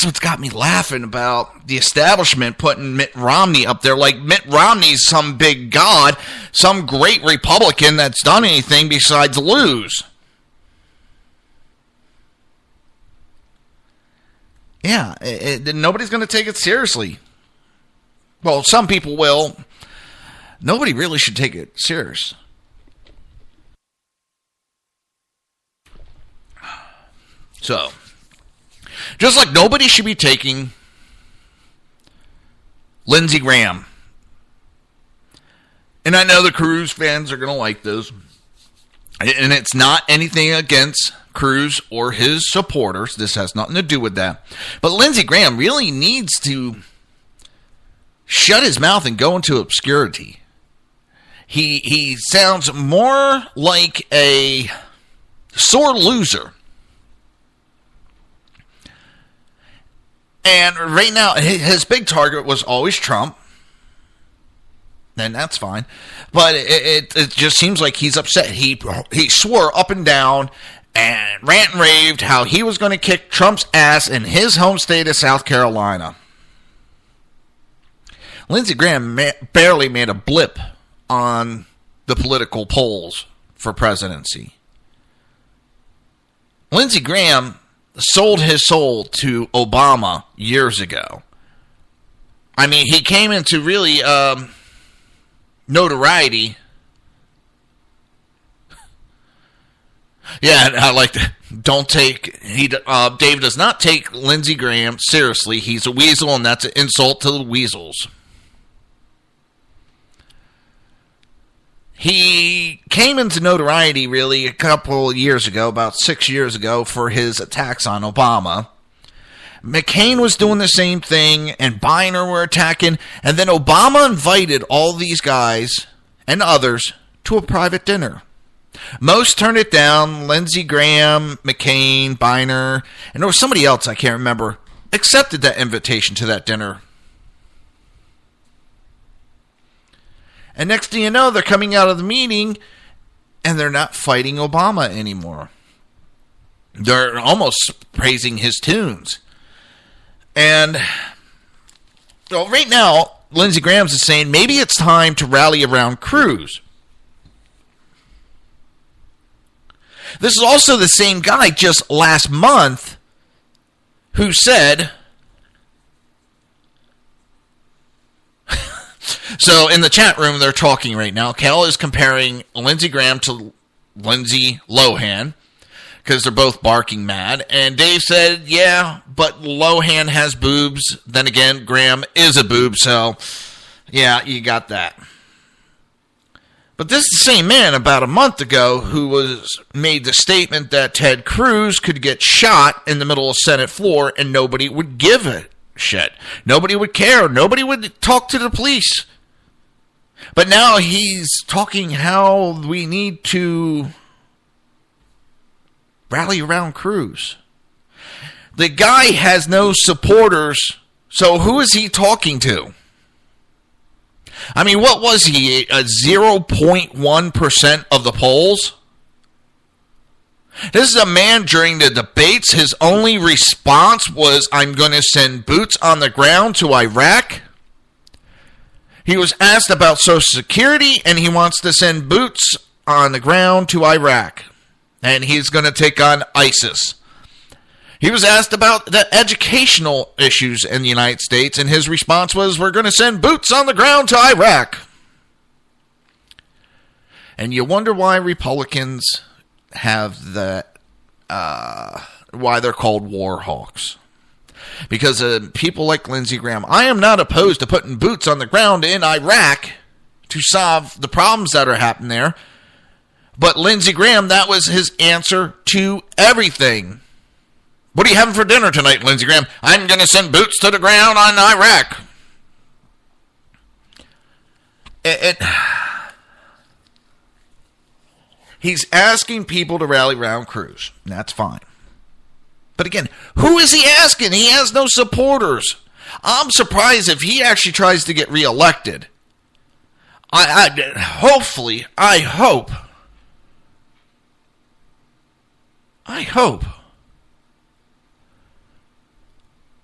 what's got me laughing about the establishment putting Mitt Romney up there. Like Mitt Romney's some big god, some great Republican that's done anything besides lose. Yeah, nobody's going to take it seriously. Well, some people will. Nobody really should take it serious. So, just like nobody should be taking Lindsey Graham. And I know the Cruz fans are going to like this. And it's not anything against Cruz or his supporters. This has nothing to do with that. But Lindsey Graham really needs to shut his mouth and go into obscurity. He sounds more like a sore loser. And right now, his big target was always Trump. And that's fine. But it just seems like he's upset. He swore up and down and rant and raved how he was going to kick Trump's ass in his home state of South Carolina. Lindsey Graham barely made a blip on the political polls for presidency. Lindsey Graham sold his soul to Obama years ago. I mean, he came into really notoriety. Yeah, I like that. Dave does not take Lindsey Graham seriously. He's a weasel, and that's an insult to the weasels. He came into notoriety really a couple of years ago, about 6 years ago, for his attacks on Obama. McCain was doing the same thing, and Biden were attacking, and then Obama invited all these guys and others to a private dinner. Most turned it down. Lindsey Graham, McCain, Biden, and there was somebody else, I can't remember, accepted that invitation to that dinner. And next thing you know, they're coming out of the meeting, and they're not fighting Obama anymore. They're almost praising his tunes. And well, right now, Lindsey Graham is saying maybe it's time to rally around Cruz. This is also the same guy just last month who said... So in the chat room, they're talking right now. Kel is comparing Lindsey Graham to Lindsay Lohan because they're both barking mad. And Dave said, yeah, but Lohan has boobs. Then again, Graham is a boob, so yeah, you got that. But this is the same man about a month ago who made the statement that Ted Cruz could get shot in the middle of Senate floor and nobody would give a shit. Nobody would care. Nobody would talk to the police. But now he's talking how we need to rally around Cruz. The guy has no supporters, so who is he talking to? I mean, what was he? 0.1% of the polls? This is a man during the debates. His only response was, I'm going to send boots on the ground to Iraq. He was asked about Social Security, and he wants to send boots on the ground to Iraq. And he's going to take on ISIS. He was asked about the educational issues in the United States, and his response was, we're going to send boots on the ground to Iraq. And you wonder why Republicans have that, why they're called war hawks. Because people like Lindsey Graham. I am not opposed to putting boots on the ground in Iraq to solve the problems that are happening there. But Lindsey Graham, that was his answer to everything. What are you having for dinner tonight, Lindsey Graham? I'm going to send boots to the ground on Iraq. He's asking people to rally around Cruz. That's fine. But again, who is he asking? He has no supporters. I'm surprised if he actually tries to get reelected. I hope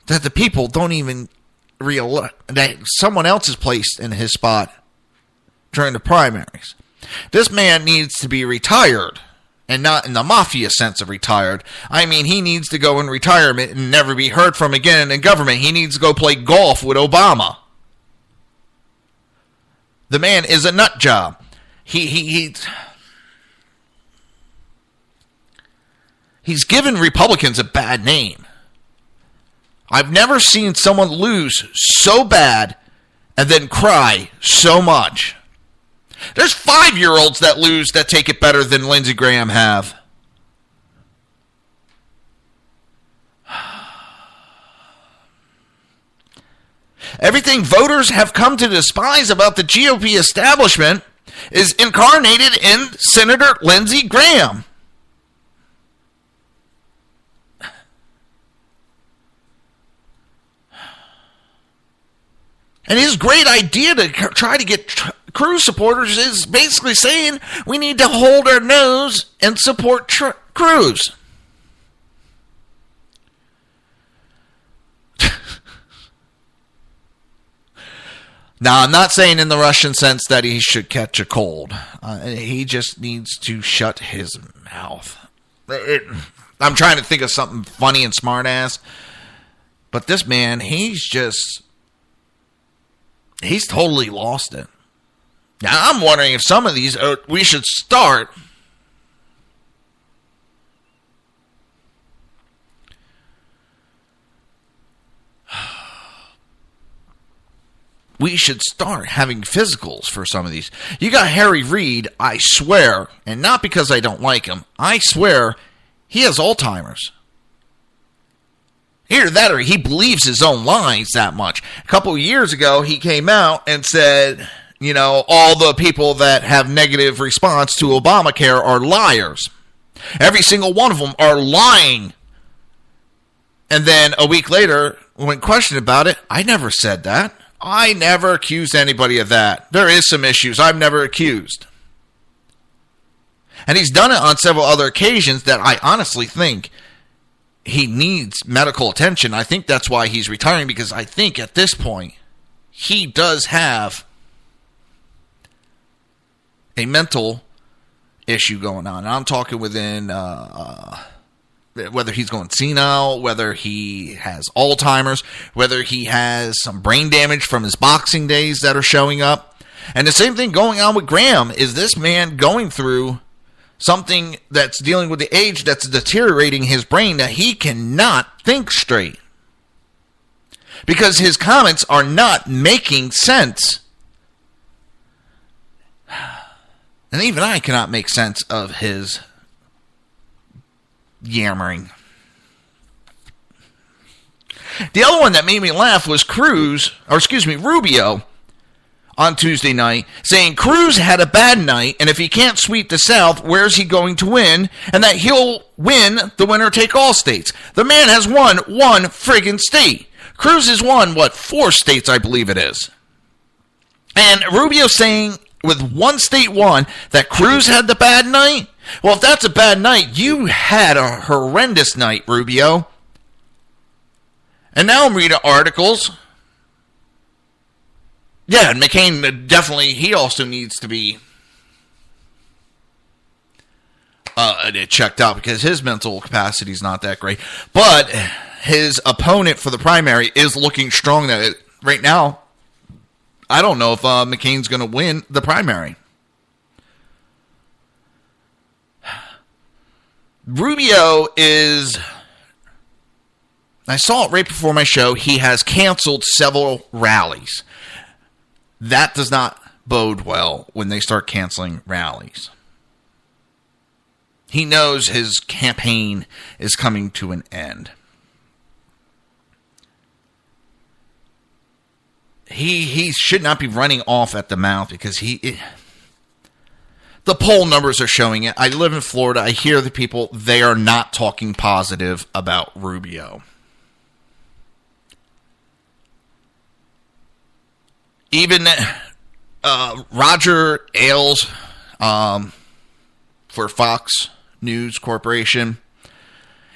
that the people don't even reelect, that someone else is placed in his spot during the primaries. This man needs to be retired, and not in the mafia sense of retired. I mean, he needs to go in retirement and never be heard from again in government. He needs to go play golf with Obama. The man is a nut job. He's given Republicans a bad name. I've never seen someone lose so bad and then cry so much. There's 5-year-olds that lose that take it better than Lindsey Graham have. Everything voters have come to despise about the GOP establishment is incarnated in Senator Lindsey Graham. And his great idea to try to get Cruz supporters is basically saying we need to hold our nose and support Cruz. Now, I'm not saying in the Russian sense that he should catch a cold. He just needs to shut his mouth. I'm trying to think of something funny and smart-ass. But this man, he's totally lost it. Now, I'm wondering if some of these, we should start. We should start having physicals for some of these. You got Harry Reid, I swear, and not because I don't like him, I swear, he has Alzheimer's. Either that or he believes his own lies that much. A couple of years ago, he came out and said, you know, all the people that have negative response to Obamacare are liars. Every single one of them are lying. And then a week later, when questioned about it, I never said that. I never accused anybody of that. There is some issues I've never accused. And he's done it on several other occasions that I honestly think he needs medical attention. I think that's why he's retiring, because I think at this point he does have a mental issue going on. And I'm talking within whether he's going senile, whether he has Alzheimer's, whether he has some brain damage from his boxing days that are showing up. And the same thing going on with Graham. Is this man going through something that's dealing with the age that's deteriorating his brain, that he cannot think straight? Because his comments are not making sense. And even I cannot make sense of his yammering. The other one that made me laugh was Rubio on Tuesday night, saying Cruz had a bad night, and if he can't sweep the South, where's he going to win? And that he'll win the winner-take-all states. The man has won one friggin' state. Cruz has won, 4 states, I believe it is. And Rubio saying with one state won that Cruz had the bad night. Well, if that's a bad night, you had a horrendous night, Rubio. And now I'm reading articles. Yeah, and McCain definitely, he also needs to be checked out because his mental capacity is not that great. But his opponent for the primary is looking strong right now. I don't know if McCain's going to win the primary. Rubio is, I saw it right before my show, he has canceled several rallies. That does not bode well when they start canceling rallies. He knows his campaign is coming to an end. He should not be running off at the mouth because the poll numbers are showing it. I live in Florida. I hear the people, they are not talking positive about Rubio. Even Roger Ailes for Fox News Corporation,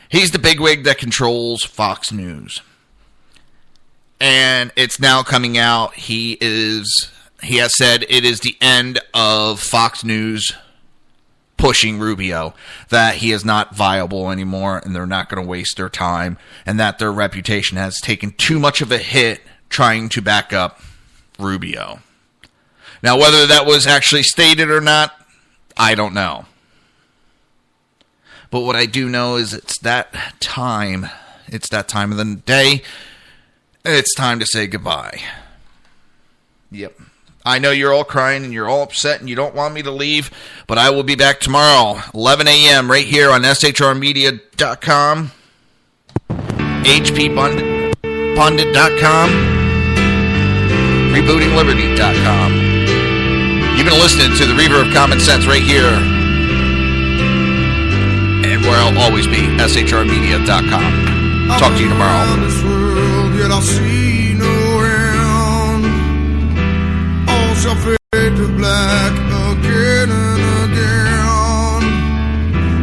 he's the bigwig that controls Fox News. And it's now coming out, he has said it is the end of Fox News pushing Rubio, that he is not viable anymore and they're not going to waste their time, and that their reputation has taken too much of a hit trying to back up Rubio. Now, whether that was actually stated or not, I don't know. But what I do know is it's that time of the day. It's time to say goodbye. Yep. I know you're all crying and you're all upset and you don't want me to leave, but I will be back tomorrow, 11 a.m., right here on shrmedia.com, hppundit.com, rebootingliberty.com. You've been listening to the Reaver of Common Sense right here, and where I'll always be, shrmedia.com. Talk to you tomorrow. Yet I see no end. All shall fade to black again and again.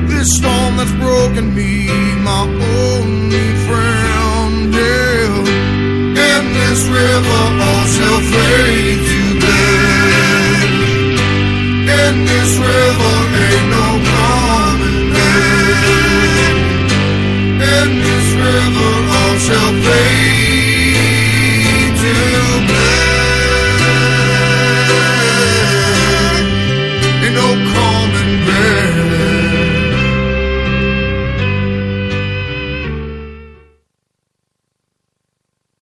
This storm that's broken me, my